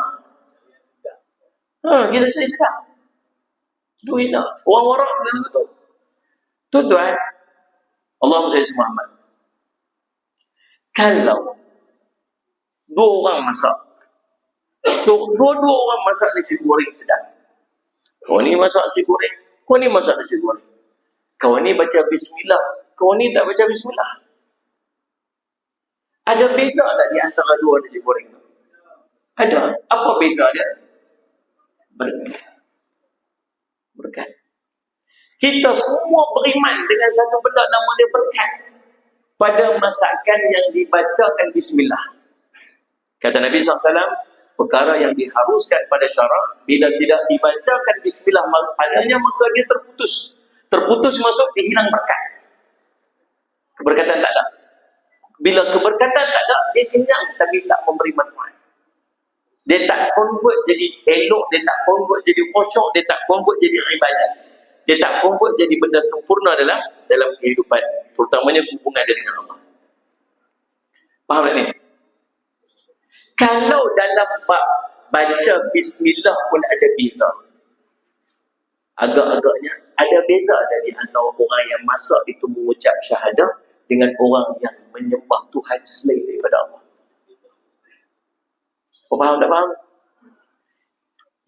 Kita cari sedap. Itu kita. Orang warak dalam betul. Tuan-tuan, Allahumma salli ala Muhammad. Kalau dua orang masak, dua-dua orang masak nasi goreng sedap. Kau ni masak nasi goreng, kau ni masak nasi goreng. Kau ni baca bismillah, kau ni tak baca bismillah. Ada beza tak di antara dua nasi goreng tu? Ada. Apa beza dia? Berkat. Kita semua beriman dengan satu benda nama dia berkat. Pada masakan yang dibacakan bismillah. Kata Nabi SAW, perkara yang diharuskan pada syarak, bila tidak dibacakan bismillah padanya, maka dia terputus. Terputus maksud dia hilang berkat. Keberkatan tak ada. Bila keberkatan tak ada, dia kenyang tapi tak memberi manfaat. Dia tak convert jadi elok, dia tak convert jadi khusyuk, dia tak convert jadi ibadat. Dia tak convert jadi benda sempurna dalam kehidupan, terutamanya hubungan dia dengan Allah. Faham tak ni? Kalau dalam bab baca bismillah pun ada beza. Agak-agaknya ada beza dari antara orang yang masak itu mengucap syahadah dengan orang yang menyembah Tuhan selain daripada Allah. Kau faham tak faham?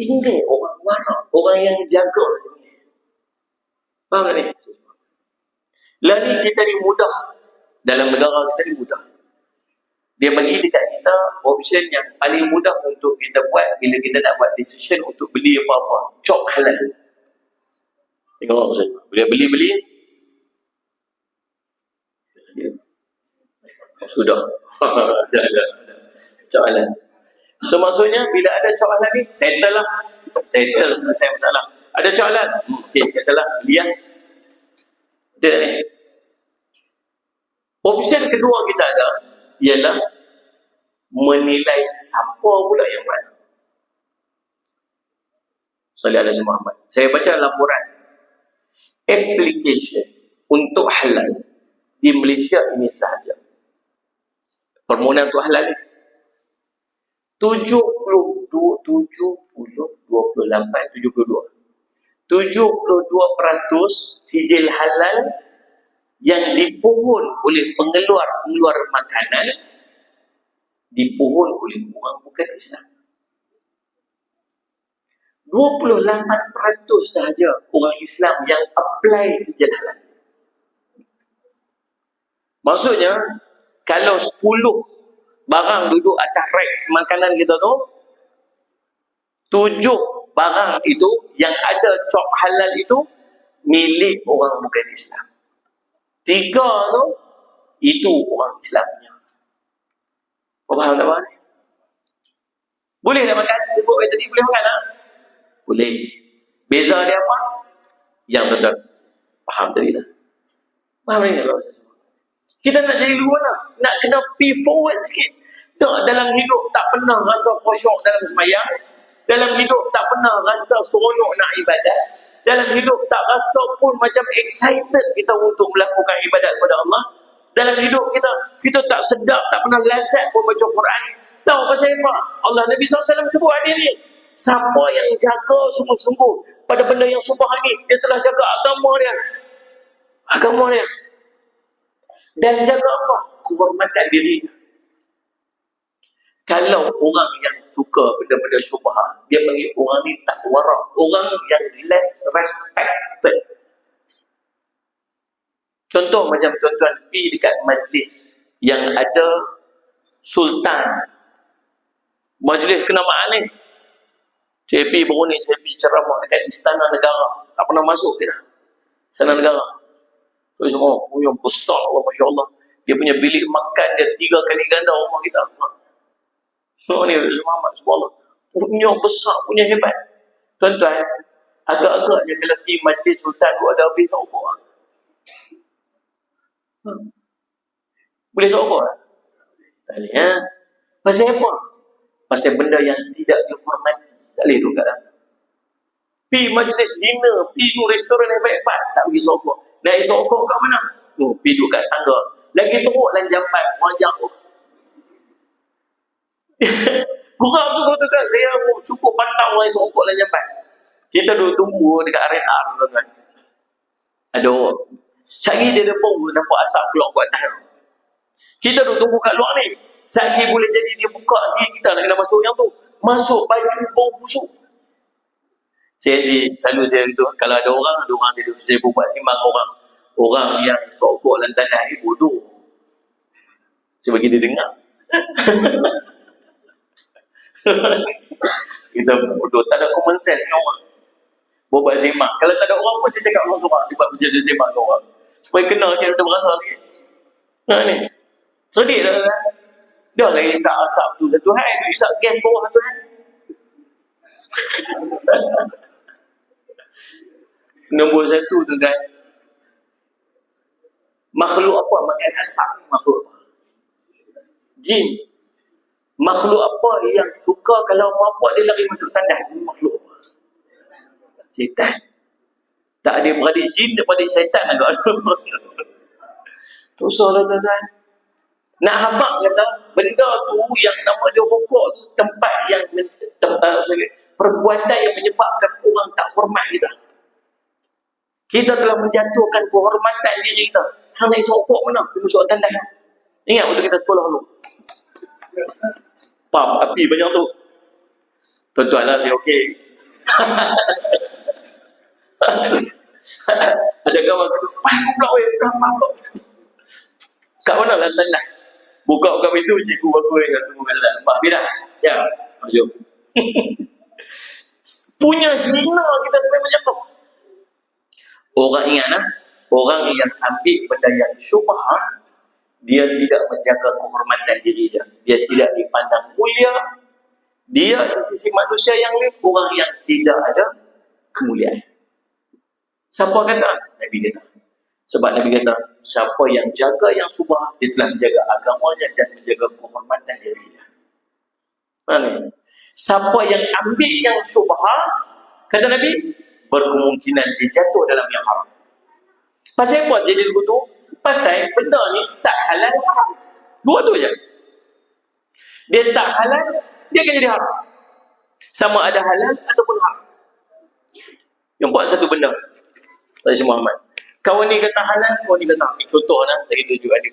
Ini orang warak, orang yang jaga. Faham tak ni? Lari kita ni mudah. Dalam negara kita ni mudah. Dia bagi dekat kita option yang paling mudah untuk kita buat bila kita nak buat decision untuk beli apa-apa. Cop halal. Tengok saya. Bila beli-beli, sudah. Ada. Cop halal. So maksudnya bila ada cop halal ni, settle lah. Settle selesai masalah. Ada cop halal. Okey, settle lah. Beli lah. Betul tak ni? Option kedua kita ada ialah menilai siapa pula yang buat. Salih alaihi Muhammad. Saya baca laporan application untuk halal di Malaysia ini sahaja. Permohonan untuk halal ni 72 sijil halal yang dipohon oleh pengeluar makanan dipohon oleh orang bukan Islam. 28% sahaja orang Islam yang apply sijil halal. Maksudnya kalau 10 barang duduk atas rack makanan kita tu, 7 barang itu yang ada cop halal itu milik orang bukan Islam. 3 tu itu orang Islamnya. Kau faham tak, Pak? Boleh tak makan? Sebut tadi boleh makan tak? Boleh. Beza dia apa? Yang betul. Faham tadi tak? Faham ni tak? Kita nak jadi luar lah. Nak kena pay forward sikit. Tak, dalam hidup tak pernah rasa khusyuk dalam sembahyang. Dalam hidup tak pernah rasa seronok nak ibadat. Dalam hidup tak rasa pun macam excited kita untuk melakukan ibadat kepada Allah. Dalam hidup kita tak sedap, tak pernah lazat pun baca Quran. Tahu pasal apa? Allah Nabi SAW sebut hadis ni. Siapa yang jaga sungguh-sungguh pada benda yang subah ni, dia telah jaga agama dia. Agama dia. Dan jaga apa? Kehormatan diri. Kalau orang yang suka benda-benda syubhat, dia panggil orang ni tak warak, orang yang less respected. Contoh macam tuan-tuan pergi dekat majlis yang ada sultan, majlis kenamaan ni. Saya pergi baru ni, saya pergi ceramah dekat Istana Negara. Tak pernah masuk kita. Istana Negara. So, semua punya besar Allah, Masya Allah. Dia punya bilik makan dia 3 kali ganda rumah kita. So ni Muhammad SWT punya besar, punya hebat. Tuan-tuan, agak-agaknya kalau pergi majlis sultan tu ada habis sokok. Boleh sokok tak? Tak boleh, ha? Pasal apa? Pasal benda yang tidak dihormati. Tak boleh tu kat dalam. Pergi majlis dinner, pergi restoran yang baik-baik, tak pergi sokok. Naik sokok kat mana? Tu, pergi duduk kat tangga. Lagi teruk lah jambat, orang jauh. Kurang tu kan, saya cukup pantang naik sokok lah jambat. Kita duduk tunggu dekat arena kan. Ada orang. Sehari dia depan nampak asap keluar kat atas. Kita duduk tunggu kat luar ni. Sehari boleh jadi dia buka sikit, kita nak kena masuk yang tu. Masuk baju bau busuk. Selalu saya gitu, kalau ada orang saya buat simbang orang yang sokok dalam tanah ni bodoh. Saya bagi dia dengar. Kita bodoh, tak ada common sense dengan orang. Buat sembang. Kalau tak ada orang pun saya cakap orang seorang sebab kerja saya sembang dengan orang. Supaya kenal dia ada berasa sikit. Nah ni. Cerdik dah kan? Dah lah isap asap tu satu hal, isap gas bawah satu hal. Nombor 1 tu kan. Makhluk apa makan asap? Makhluk apa? Jin. Makhluk apa yang suka kalau apa dia lari masuk tandas? Makhluk apa? Syaitan. Tak ada beradik jin daripada syaitan agak. Tu soalan tuan-tuan. Nak habaq kata benda tu yang nama dia rokok tu tempat yang perbuatan yang menyebabkan orang tak hormat kita. Kita telah menjatuhkan kehormatan diri kita. Hang nak sokok mana? Dia masuk tandas. Ingat waktu kita sekolah dulu. Pam api banyak tu. Tuan-tuan lah saya okey. Ada kawan kata, "Pah pula weh, pah." Kat mana lah tandas? Buka pintu cikgu aku yang tunggu kat dalam. Mak bidah. Ya, jom. Punya hina kita sampai macam tu. Orang ingat lah, orang yang ambil benda yang syubhat, dia tidak menjaga kehormatan diri dia. Dia tidak dipandang mulia. Dia di sisi manusia yang lain, orang yang tidak ada kemuliaan. Siapa kata? Nabi kata. Sebab Nabi kata, siapa yang jaga yang subah, dia telah menjaga agamanya dan menjaga kehormatan dirinya. Mana? Siapa yang ambil yang subah, kata Nabi, berkemungkinan dia jatuh dalam yang haram. Pasal apa jadi begitu? Pasal benda ni tak halal haram. Dua tu je. Dia tak halal, dia akan jadi haram. Sama ada halal ataupun haram. Yang buat satu benda. Saya Muhammad. Kau ni kata halal, kau ni kata haram. Contoh lah, saya tunjuk juga ni.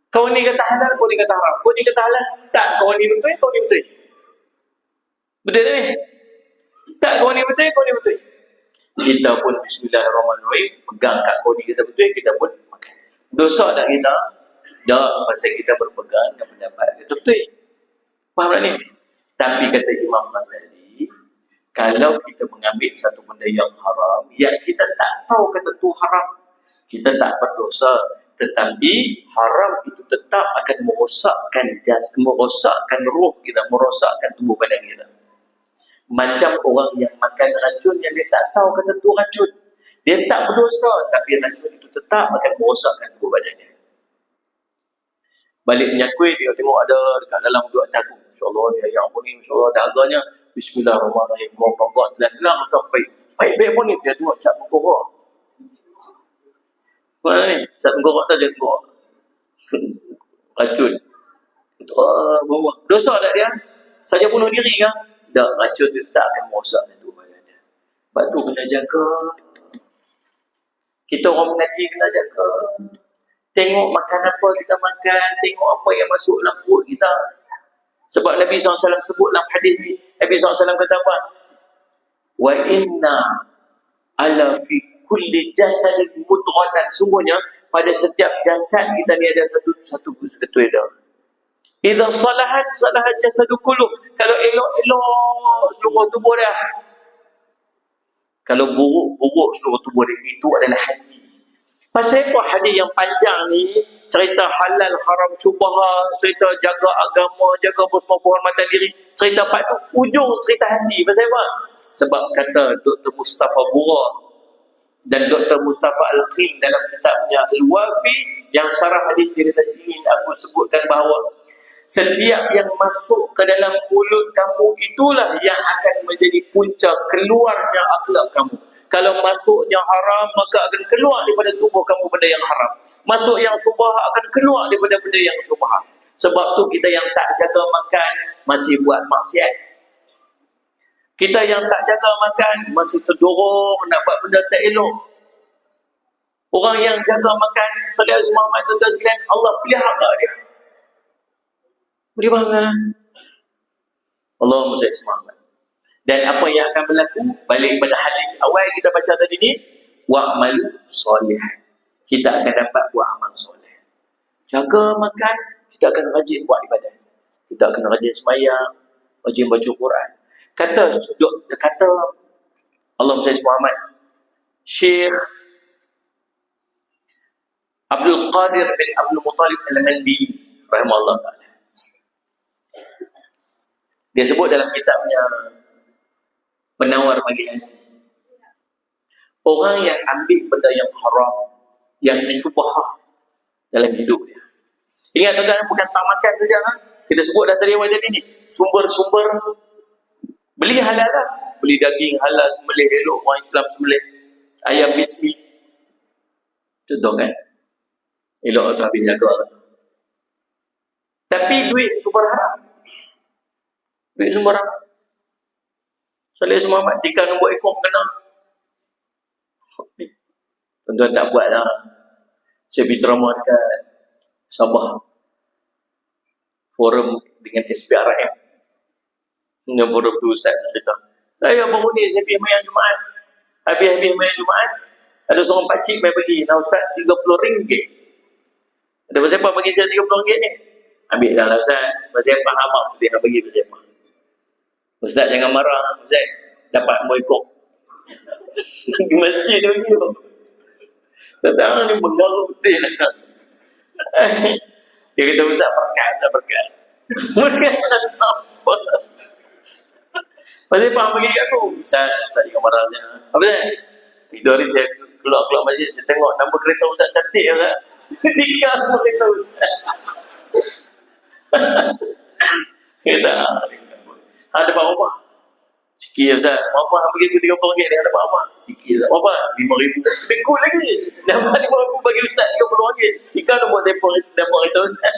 Kau ni kata halal, kau ni kata haram. Kau ni kata halal, tak, kau ni betul, kau ni betul. Betul tak ni? Tak, kau ni betul, kau ni betul. Kita pun bismillahirrahmanirrahim, pegang kat kau ni kita betul, kita pun makan. Dosa tak kita? Tak, pasal kita berpegang dengan pendapat kita betul. Faham tak ni? Tapi kata Imam Ghazali, kalau kita mengambil satu benda yang haram, yang kita tak tahu kata tu haram, kita tak berdosa. Tetapi haram itu tetap akan merosakkan merosakkan roh kita, merosakkan tubuh badan kita. Macam orang yang makan racun yang dia tak tahu kata tu racun. Dia tak berdosa, tapi racun itu tetap akan merosakkan tubuh badannya. Balik menyakui, dia tengok ada dekat dalam dua taku. InsyaAllah ni ayam pun ni, insyaAllah ada harganya. Bismillahirrahmanirrahim. Kau telan-telan sampai baik-baik pun ni, dia tengok cap mengkorok. Mana ni? Cap mengkorok tak je tengok. Racun. Dosa tak dia? Saja bunuh diri kan? Tak, racun dia tak akan merosakkan tubuh badan dia. Sebab tu kena jaga. Kita orang mengaji kena jaga. Tengok makan apa kita makan, tengok apa yang masuk dalam perut kita. Sebab Nabi SAW sebut dalam hadis ni, Nabi SAW kata apa? Wa inna ala fi kulli jasadin mudghatan. Sungguhnya pada setiap jasad kita ni ada satu ketua dia. Idza salahat jasadu kullu. Kalau elok-elok seluruh tubuh dia. Kalau buruk seluruh tubuh dia, itu adalah hati. Pasal apa hadis yang panjang ni, cerita halal, haram, syubhat, cerita jaga agama, jaga semua kehormatan diri, cerita part tu, ujung cerita hati. Pasal apa? Sebab kata Dr. Mustafa Bura dan Dr. Mustafa Al-Khin dalam kitabnya Al-Wafi, yang syarah hadis dia kata, ingin aku sebutkan bahawa setiap yang masuk ke dalam mulut kamu, itulah yang akan menjadi punca keluarnya akhlak kamu. Kalau masuknya haram, maka akan keluar daripada tubuh kamu benda yang haram. Masuk yang syubhat akan keluar daripada benda yang syubhat. Sebab tu kita yang tak jaga makan masih buat maksiat. Kita yang tak jaga makan masih terdorong nak buat benda tak elok. Orang yang jaga makan, saudara Muhammad tuan-tuan sekalian, Allah pelihara dia. Boleh faham tak? Allahumma salli Muhammad. Dan apa yang akan berlaku, balik pada hadis awal kita baca tadi ni, wa'malu solihan. Kita akan dapat buat amal soleh. Jaga makan, kita akan rajin buat ibadah. Kita akan rajin sembahyang, rajin baca Quran. Kata Allahumma salli Muhammad, Syekh Abdul Qadir bin Abdul Muttalib Al-Mandi rahimahullah ta'ala. Dia sebut dalam kitabnya Penawar Bagi Hati, orang yang ambil benda yang haram, yang syubhat dalam hidup dia. Ingat tuan-tuan, bukan tak makan saja lah. Kita sebut dah tadi awal tadi ni, sumber-sumber beli halal lah. Beli daging halal, sembelih elok, orang Islam sembelih ayam bismi. Contoh kan, elok tu habis jaga. Tapi duit sumber haram. Duit sumber haram. Salih Muhammad, jika nombor ekor kena. Tuan-tuan tak buat lah. Saya berceramah dekat Sabah. Forum dengan SPRM. Dengan forum tu Ustaz cerita. Saya bangun ni, saya pergi mayang Jumaat. Habis-habis mayang Jumaat, ada seorang pakcik main bagi. Nah Ustaz, RM30. Ada pasal apa bagi saya RM30 ni? Ambil dah lah Ustaz. Pasal apa hamam tu dia bagi pasal apa? Ustaz jangan marah, Ustaz dapat moikok di masjid dia bagi. Datang ni mengarut betul. Dia kata Ustaz berkat tak berkat. Berkat tak apa. Pasal apa bagi aku? Ustaz jangan marah. Apa Ustaz? Itu hari saya keluar masjid, saya tengok nama kereta Ustaz cantik Ustaz. Tiga nama kereta Ustaz. Kata, ada apa-apa? Sikit Ustaz. Apa bagi aku RM30 ni? Ada apa-apa? Sikit Ustaz. Apa? RM5,000. Tekut lagi. Dapat RM5,000 bagi Ustaz RM30. Ikan nombor telefon kereta Ustaz.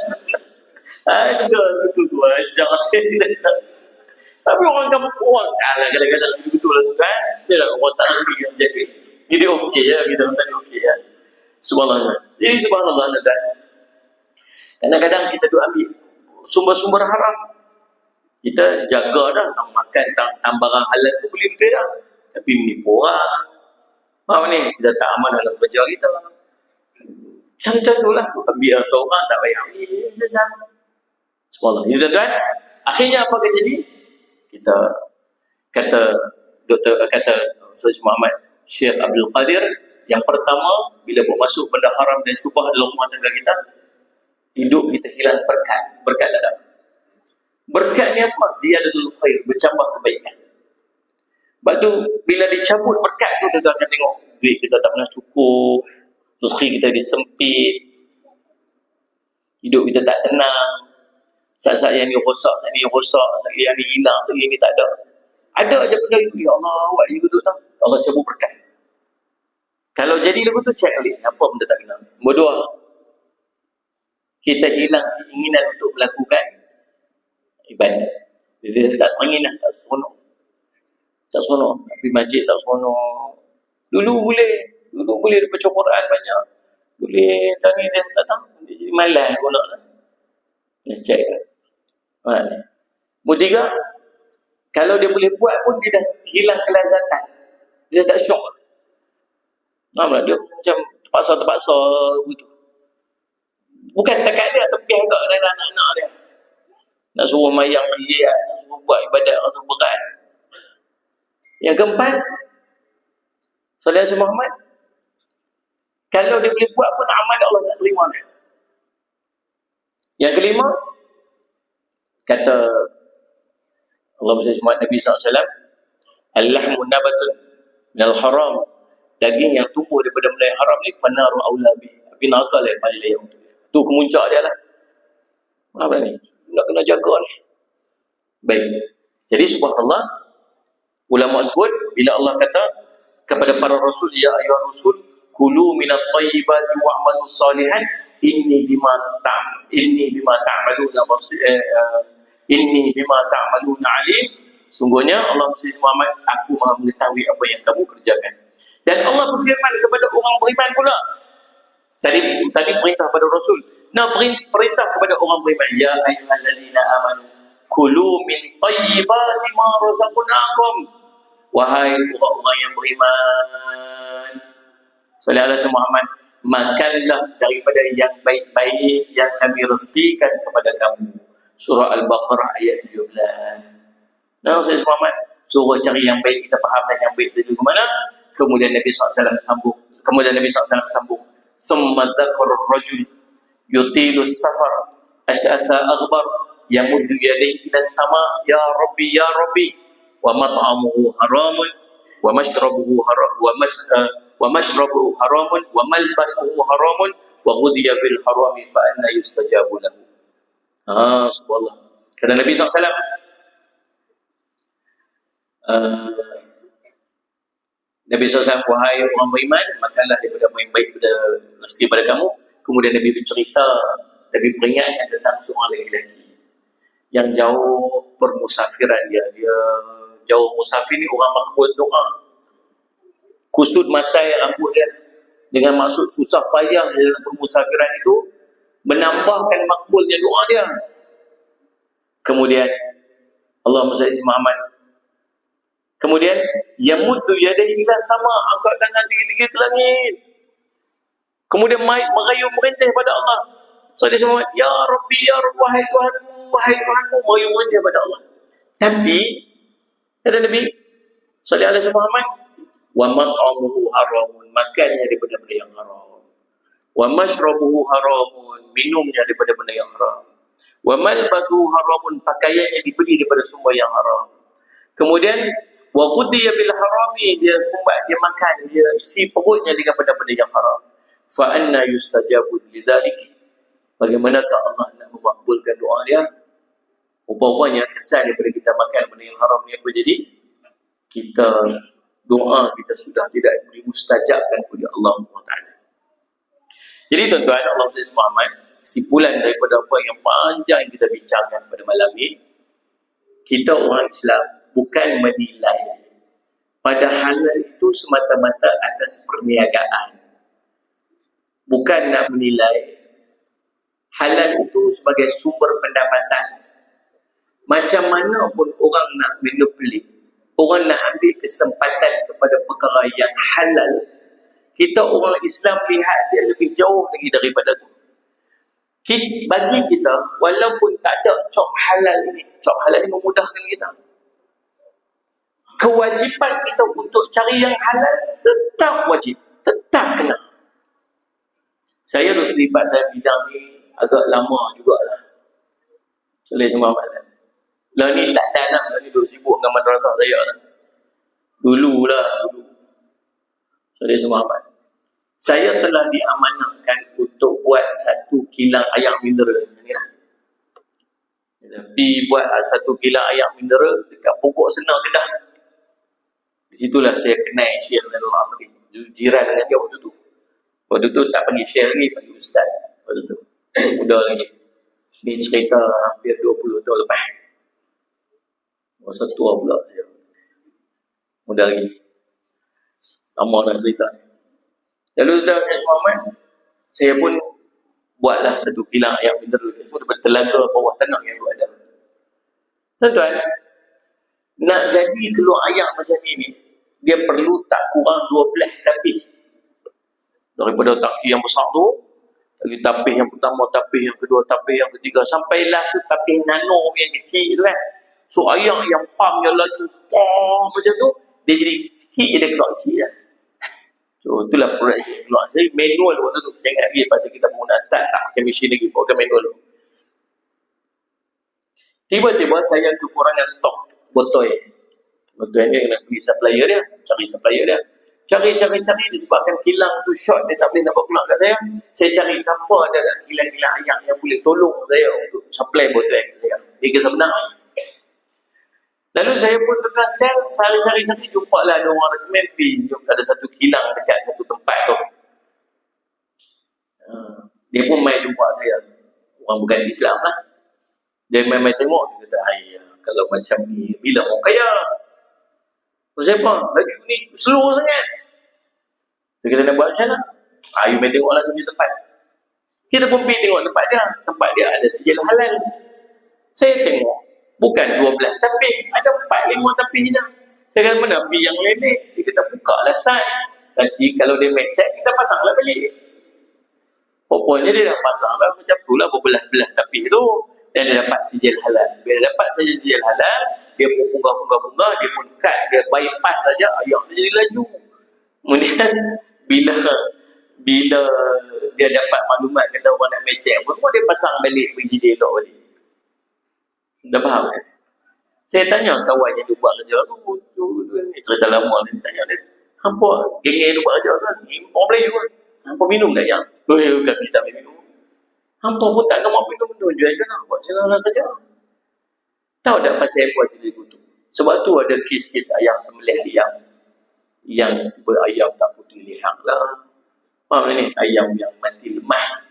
Aduh, itu tu ajar. Tapi orang kampung orang kadang-kadang betul lah kan. Dia lah orang tak lagi yang jadi. Jadi okey ya, kita rasa okey ya. Subhanallah. Jadi subhanallah dan kadang-kadang kita tu ambil sumber-sumber haram. Kita jaga dah tang makan tang barang halal tu boleh betul dah. Tapi menipu orang. Faham ni? Kita tak aman dalam kerja kita. Macam tu lah. Biar orang tak bayar. Subhanallah. Ini tuan-tuan. Akhirnya apa yang jadi? Kita kata Ustaz Muhammad Syekh Abdul Qadir, yang pertama bila masuk benda haram dan syubhah dalam rumah tangga kita, hidup kita hilang berkat dalam. Berkat ni apa? Ziyadatul khair, bercambah kebaikan. Sebab tu bila dicabut berkat tu, kita akan tengok duit kita tak pernah cukup, rezeki kita disempit, hidup kita tak tenang. Saat-saat yang ni rosak, saat ni rosak, saat yang ni hilang, saat ni tak ada. Ada aja benda itu, ya Allah, awak je betul tak? Allah cabut berkat. Kalau jadi lagu tu, cek balik. Apa benda tak hilang? Nombor dua, kita hilang keinginan untuk melakukan ibadat. Dia tak teringin lah, tak seronok. Tak seronok. Tapi masjid tak seronok. Dulu boleh baca Quran banyak. Boleh tangis dia tak tahu. Dia jadi malas guna lah. Cek lah. Nombor tiga, kalau dia boleh buat pun dia dah hilang kelazatan. Dia tak syok. Nampak dia macam terpaksa begitu. Bukan takat dia, tapi agak dengan anak-anak dia. Nak suruh mayang dia, nak suruh buat ibadat rasa berat. Yang keempat, Saudara Muhammad, kalau dia boleh buat pun amal Allah tak terima dia. Yang kelima, kata Allah SWT Nabi SAW, al-lahmu nabatun minal haram, daging yang tumbuh daripada benda yang haram ni fanaru aulabi, api neraka lah yang paling layak untuk dia. Tu kemuncak dia lah. Apa ni? Nak kena jaga ni. Baik. Jadi subhanallah, ulama sebut bila Allah kata kepada para rasul, ya ayyuhar rasul kulu minat tayyibati wa'malu salihan inni bima ta'maluna alim. Sungguhnya Allah SWT Muhammad, aku Maha mengetahui apa yang kamu kerjakan. Dan Allah berfirman kepada orang beriman pula. Tadi perintah pada Rasul. Nah, perintah kepada orang beriman, ya ayyuhalladzina amanu kulu min tayyibati ma razaqnakum. Wahai orang-orang yang beriman, sallallahu alaihi Muhammad, makanlah daripada yang baik-baik yang kami rezekikan kepada kamu. Surah Al-Baqarah ayat 17. Nah, Sayyid Muhammad suruh cari yang baik, kita faham dah yang baik itu ke mana. Kemudian Nabi SAW sambung. Thumma dzakara ar-rajul yutilu as-safar asy'atha aghbar yamuddu yadayhi ila as-sama ya rabbi wa mat'amuhu haramun wa mashrabuhu haramun wa malbasuhu haramun wa ghudiya bil harami fa anna yustajabu lahu. Subhanallah. Kata Nabi SAW, Nabi SAW, wahai orang beriman, makanlah daripada yang baik pada rezeki pada kamu. Kemudian Nabi bercerita, Nabi peringatkan tentang seorang lelaki yang jauh bermusafiran dia jauh musafir ni, orang makbul doa, kusut masai rambut dia dengan maksud susah payah dalam permusafiran itu menambahkan makbulnya doa dia. Kemudian Allah SWT Muhammad, kemudian yamuddu yadayhi ila sama, angkat tangan tinggi-tinggi ke langit. Kemudian merayu merintih pada Allah. So dia semua, ya Rabbi, ya Rabbi, wahai Tuhanku, merayu merintih pada Allah. Tapi kata Nabi sallallahu alaihi Muhammad, wa mat'amuhu haramun, makannya daripada benda yang haram. Wa mashrabuhu haramun, minumnya daripada benda yang haram. Wa malbasuhu haramun, pakaiannya dibeli daripada sumber yang haram. Kemudian Wa qudiya bil harami, dia sumbat, dia makan, dia isi perutnya dengan benda-benda yang haram. Fa anna yustajabu lidzalik, bagaimanakah Allah nak memakbulkan doa dia? Umpamanya kesan daripada kita makan benda yang haram ni apa jadi? Kita doa kita sudah tidak dimustajabkan oleh Allah SWT. Jadi tuan-tuan, Allah SWT, kesimpulan daripada apa yang panjang kita bincangkan pada malam ini, kita orang Islam bukan menilai pada halal itu semata-mata atas perniagaan. Bukan nak menilai halal itu sebagai sumber pendapatan. Macam mana pun orang nak manipulate, orang nak ambil kesempatan kepada perkara yang halal, kita orang Islam lihat dia lebih jauh lagi daripada tu. Bagi kita, walaupun tak ada cop halal ini memudahkan kita. Kewajipan kita untuk cari yang halal tetap wajib, tetap kena. Saya dah terlibat dalam bidang ni agak lama jugalah. Soleh semua malam. Lah ni tak dalam, lah ni dulu sibuk dengan madrasah saya lah. Dulu. Soleh semua malam. Saya telah diamanahkan untuk buat satu kilang ayam mineral ni lah. Tapi buat satu kilang ayam mineral dekat pokok Senang Kedah. Di situlah saya kenal Syekh Zainul Asri, jiran dengan dia waktu tu. Waktu tu tak panggil Syekh lagi, panggil Ustaz. Waktu tu muda lagi. Ni cerita hampir 20 tahun lepas. Masa tua pula saya. Muda lagi. Lama nak cerita ni. Lalu dah saya selamat, saya pun buatlah satu kilang ayam mineral. Itu daripada telaga bawah tanah yang ada. Tuan-tuan, nak jadi telur ayam macam ni, dia perlu tak kurang 12 tapis. Daripada tapis yang besar tu, lagi tapis yang pertama, tapis yang kedua, tapis yang ketiga, sampai last tu tapis nano yang kecil tu kan. So ayam yang pam yang laju, macam tu, dia jadi sikit dia keluar kecil lah. So itulah produk saya keluar. Saya manual waktu tu. Saya ingat lagi pasal kita menggunakan start tak pakai mesin lagi, pakai manual. Tiba-tiba saya kekurangan stok botol. Botol ni kena pergi supplier dia, cari supplier dia. Cari disebabkan kilang tu short, dia tak boleh nak bawa pulang kat saya. Saya cari siapa ada kilang-kilang ayam yang boleh tolong saya untuk supply botol saya. Dia kisah benar. Lalu saya pun terkaskan, saya cari-cari jumpa lah ada orang recommend pergi. Ada satu kilang dekat satu tempat tu. Dia pun main jumpa saya. Orang bukan Islam lah. Dia main tengok, dia kata, kalau macam ni, bila mau kaya? Saya apa? Baju ni slow sangat. Saya kata nak buat macam mana? You main tengok lah sambil tempat. Kita pun pergi tengok tempat dia. Tempat dia ada sijil halal. Saya tengok. Bukan 12 tapis, ada 4-5 tapis je. Saya kata mana pergi yang lain ni? Dia kata buka lah sat. Nanti kalau dia match check, kita pasang lah balik. Pokoknya dia dah pasang lah macam tu lah berbelah-belah tapis tu. Dan dia dapat sijil halal. Bila dapat saja sijil halal, dia pun punggah-punggah, dia pun cut, dia bypass saja, ayam dia jadi laju. Kemudian bila dia dapat maklumat kata orang nak match check pun, dia pasang balik pergi dia elok balik. Dah faham kan? Saya tanya kawan yang dia buat kerja tu, cerita lama ni, tanya dia, hampa geng-geng dia buat kerja tu, orang Melayu pun, hampa minum tak yang? Kami tak minum. Hampa pun tak mau minum tu, jual je nak buat cara kerja. Tahu tak pasal apa jadi tu? Sebab tu ada kes-kes ayam sembelih yang berayam tak putih lihat lah. Faham ni? Ayam yang mati lemah.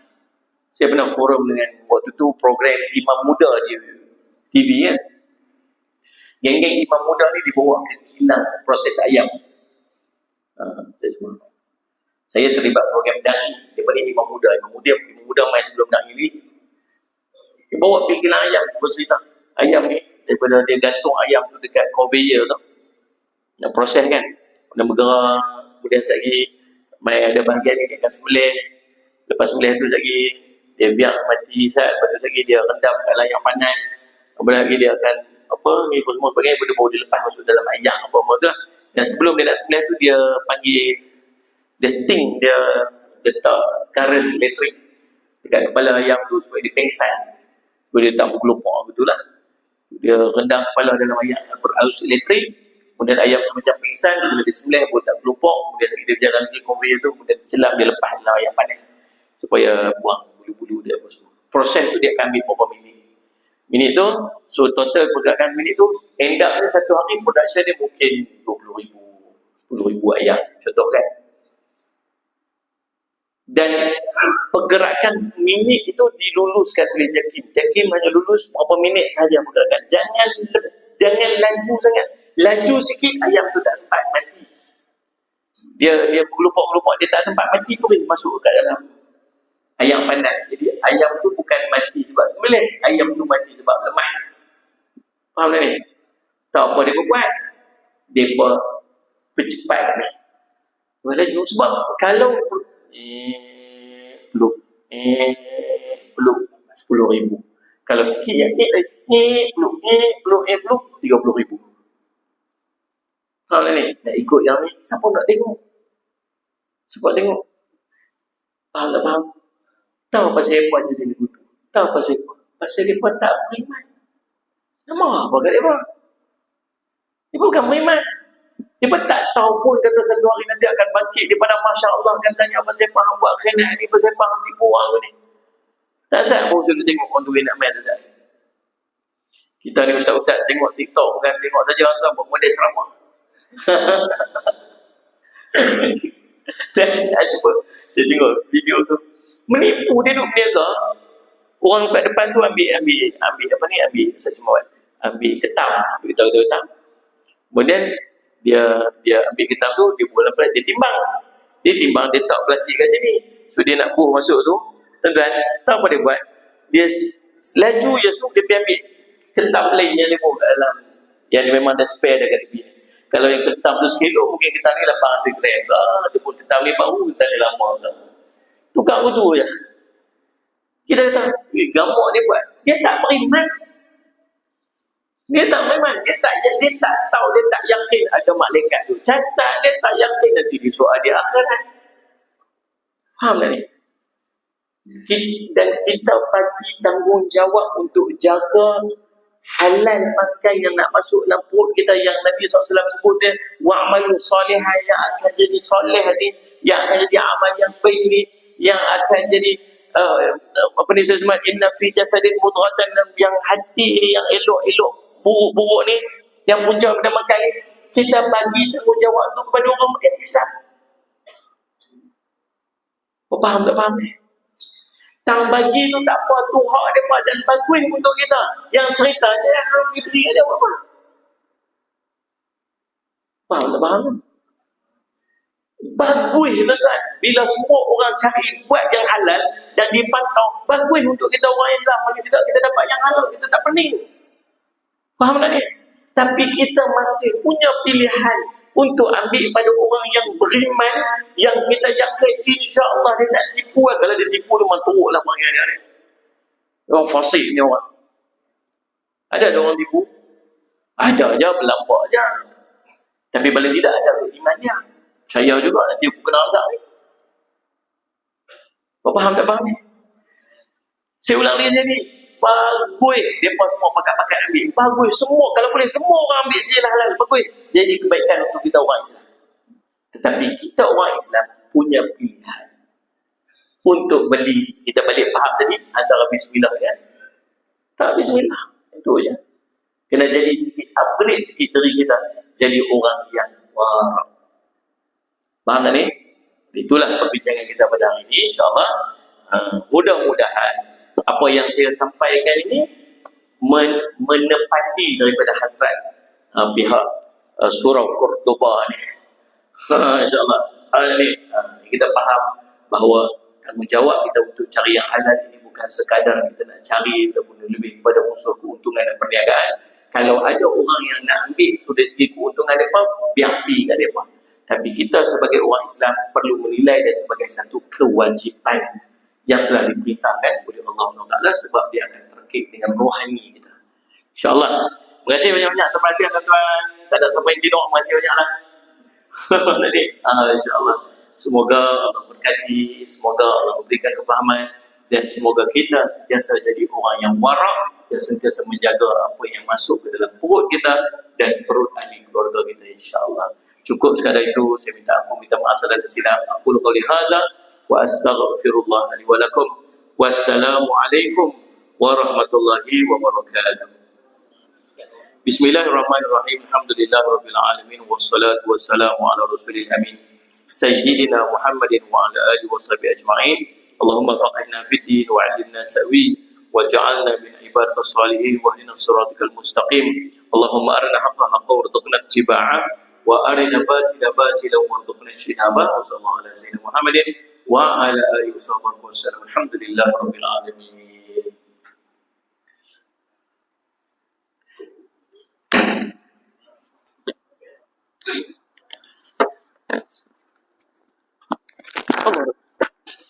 Saya pernah forum dengan waktu tu program Imam Muda dia TV kan. Geng-geng imam muda ni dibawa ke kilang proses ayam. Saya terlibat program da'i daripada imam muda. Imam muda main sebelum da'i ni. Dia bawa pergi kilang ayam. Bercerita ayam ni daripada dia gantung ayam tu dekat conveyor tu. Nak proses kan. Kemudian bergerak. Kemudian sekali main ada bahagian ni dia akan sembelih. Lepas sembelih tu sekali dia biar mati sat. Lepas tu sekali dia rendam kat layar panas. Kemudian lagi dia akan ni semua sebagainya, dia baru dia lepas masuk dalam ayam apa-apa tu. Dan sebelum dia nak sembelih tu dia panggil, dia sting, dia letak current elektrik dekat kepala ayam tu supaya dia pengsan, supaya dia tak bergelopak betul lah. Dia rendam kepala dalam ayam arus elektrik. Kemudian ayam tu macam pingsan, bila disembelih pun tak kelupak, kemudian dia berjalan di conveyor tu, kemudian celah dia lepas lah ayam panas supaya buang bulu-bulu dia apa semua. Proses tu dia akan ambil berapa minit tu, so total pergerakan minit tu end up ni satu hari production dia mungkin 20,000 10,000 ayam contoh kan. Dan pergerakan minit itu diluluskan oleh Jakim. Jakim hanya lulus berapa minit saja pergerakan. Jangan laju sangat. Laju sikit ayam tu tak sempat mati. Dia bergelupak-gelupak, dia tak sempat mati pun dia masuk ke dalam ayam panas. Jadi ayam tu bukan mati sebab sembelih, ayam tu mati sebab lemah. Faham tak ni? Tahu apa dia buat? Dia percepat ni. Laju sebab kalau peluk 10,000. Kalau sikit yang peluk 30,000. Kalau ni nak ikut yang ni, siapa nak tengok? Sebab tengok. Faham tak faham? Tahu pasal mereka jadi begitu. Tahu pasal mereka. Pasal mereka tak beriman. Nama apa kat mereka? Dia bukan beriman. Dia pun tak tahu pun kata satu hari nanti akan bangkit daripada Masya Allah akan tanya pasal apa hang buat khianat ni, pasal apa hang tipu orang ni. Tak sah pun sudah tengok orang duit nak main tak sah. Kita ni ustaz-ustaz tengok TikTok bukan tengok saja orang buat model ceramah. Dan saya tengok video tu menipu dia duduk berniaga. Orang kat depan tu ambil apa ni, ambil ketam, ketam. Kemudian dia ambil ketam tu, dia buat apa, dia timbang, dia tak plastik kat sini. So dia nak buh masuk tu, tuan-tuan, tahu apa dia buat? Dia laju je, so dia pergi ambil ketam lain yang dia buh kat dalam, yang dia memang ada spare dekat tepi. Kalau yang ketam tu sekilo, mungkin ketam ni 800 gram lah. Dia pun ketam ni baru, ketam ni lama lah. Tukar betul je. Kita kata, gamuk dia buat. Dia tak beriman. Dia tak beriman. Dia tak tahu, dia tak yakin ada malaikat tu. Catat, dia tak yakin nanti di soal dia akhirat. Faham tak ni? Dan kita bagi tanggungjawab untuk jaga halal makan yang nak masuk dalam perut kita, yang Nabi SAW sebut dia wa'amalu salihah, yang akan jadi soleh ni, yang akan jadi amal yang baik ni, yang akan jadi apa ni saya sebut, inna fi jasadin mudratan, yang hati yang elok-elok buruk-buruk ni, yang punca pada makan ni, kita bagi tanggungjawab tu kepada orang makan Islam. Faham tak faham ni? Tang bagi tu tak apa, tu hak dia buat dan bagus untuk kita. Yang cerita dia yang pergi beli dia apa? Faham tak faham? Bagus tuan-tuan. Bila semua orang cari buat yang halal dan dipantau, bagus untuk kita orang Islam. Kalau tidak kita dapat yang halal, kita tak pening. Faham tak ni? Tapi kita masih punya pilihan untuk ambil pada orang yang beriman, yang kita yakin insya-Allah dia tak tipu. Kalau dia tipu memang teruklah panggil dia ni. Orang fasik ni orang. Ada orang tipu? Ada aja, berlambak aja. Tapi paling tidak ada imannya. Saya juga nanti aku kena azab ni. Faham tak faham ni? Saya ulang lagi jadi bagus mereka semua pakat-pakat ambil. Bagus semua, kalau boleh semua orang ambil sejalah halal, bagus. Jadi kebaikan untuk kita orang Islam. Tetapi kita orang Islam punya pilihan untuk beli. Kita balik faham tadi antara bismillah kan? Tak bismillah, itu je. Kena jadi sikit upgrade sikit diri kita, jadi orang yang warab. Faham tak ni? Itulah perbincangan kita pada hari ini, insya-Allah. Mudah-mudahan apa yang saya sampaikan ini menepati daripada hasrat pihak surau Cordoba ni. InsyaAllah ni kita faham bahawa tanggungjawab kita untuk cari yang halal ini bukan sekadar kita nak cari ataupun lebih kepada unsur keuntungan dan perniagaan. Kalau ada orang yang nak ambil tu dari segi keuntungan mereka, biar pergi kat mereka. Tapi kita sebagai orang Islam perlu menilai dia sebagai satu kewajipan yang telah diperintahkan oleh Allah SWT, sebab dia akan terkait dengan rohani kita. InsyaAllah. Terima kasih banyak-banyak atas perhatian tuan-tuan. Tak ada sampai tidur, terima kasih banyak-banyak. Tadi, insyaAllah. Semoga Allah berkati, semoga Allah memberikan kefahaman, dan semoga kita sentiasa jadi orang yang warak, dan sentiasa menjaga apa yang masuk ke dalam perut kita, dan perut ahli keluarga kita insya-Allah. Cukup sekadar itu, saya minta ampun, minta maaf dan silap. Aku qouli hadza wa astaghfirullah li wa lakum. Wassalamualaikum warahmatullahi wabarakatuh. Bismillahirrahmanirrahim. Alhamdulillahirabbil alamin wassalatu wassalamu ala rasulil amin sayyidina Muhammadin wa ala alihi washabihi ajma'in. Allahumma faqihna fid din wa 'allimna ta'wil waj'alna min ibadikas salihin wa ihdinas siratal mustaqim. Allahumma arina haqqan haqqan warzuqna ittiba'ah wa arina batila batilan warzuqna ijtinabah. Sallallahu alaihi wasallam Muhammadin wa ala alihi wasallam. Alhamdulillahirabbil alamin.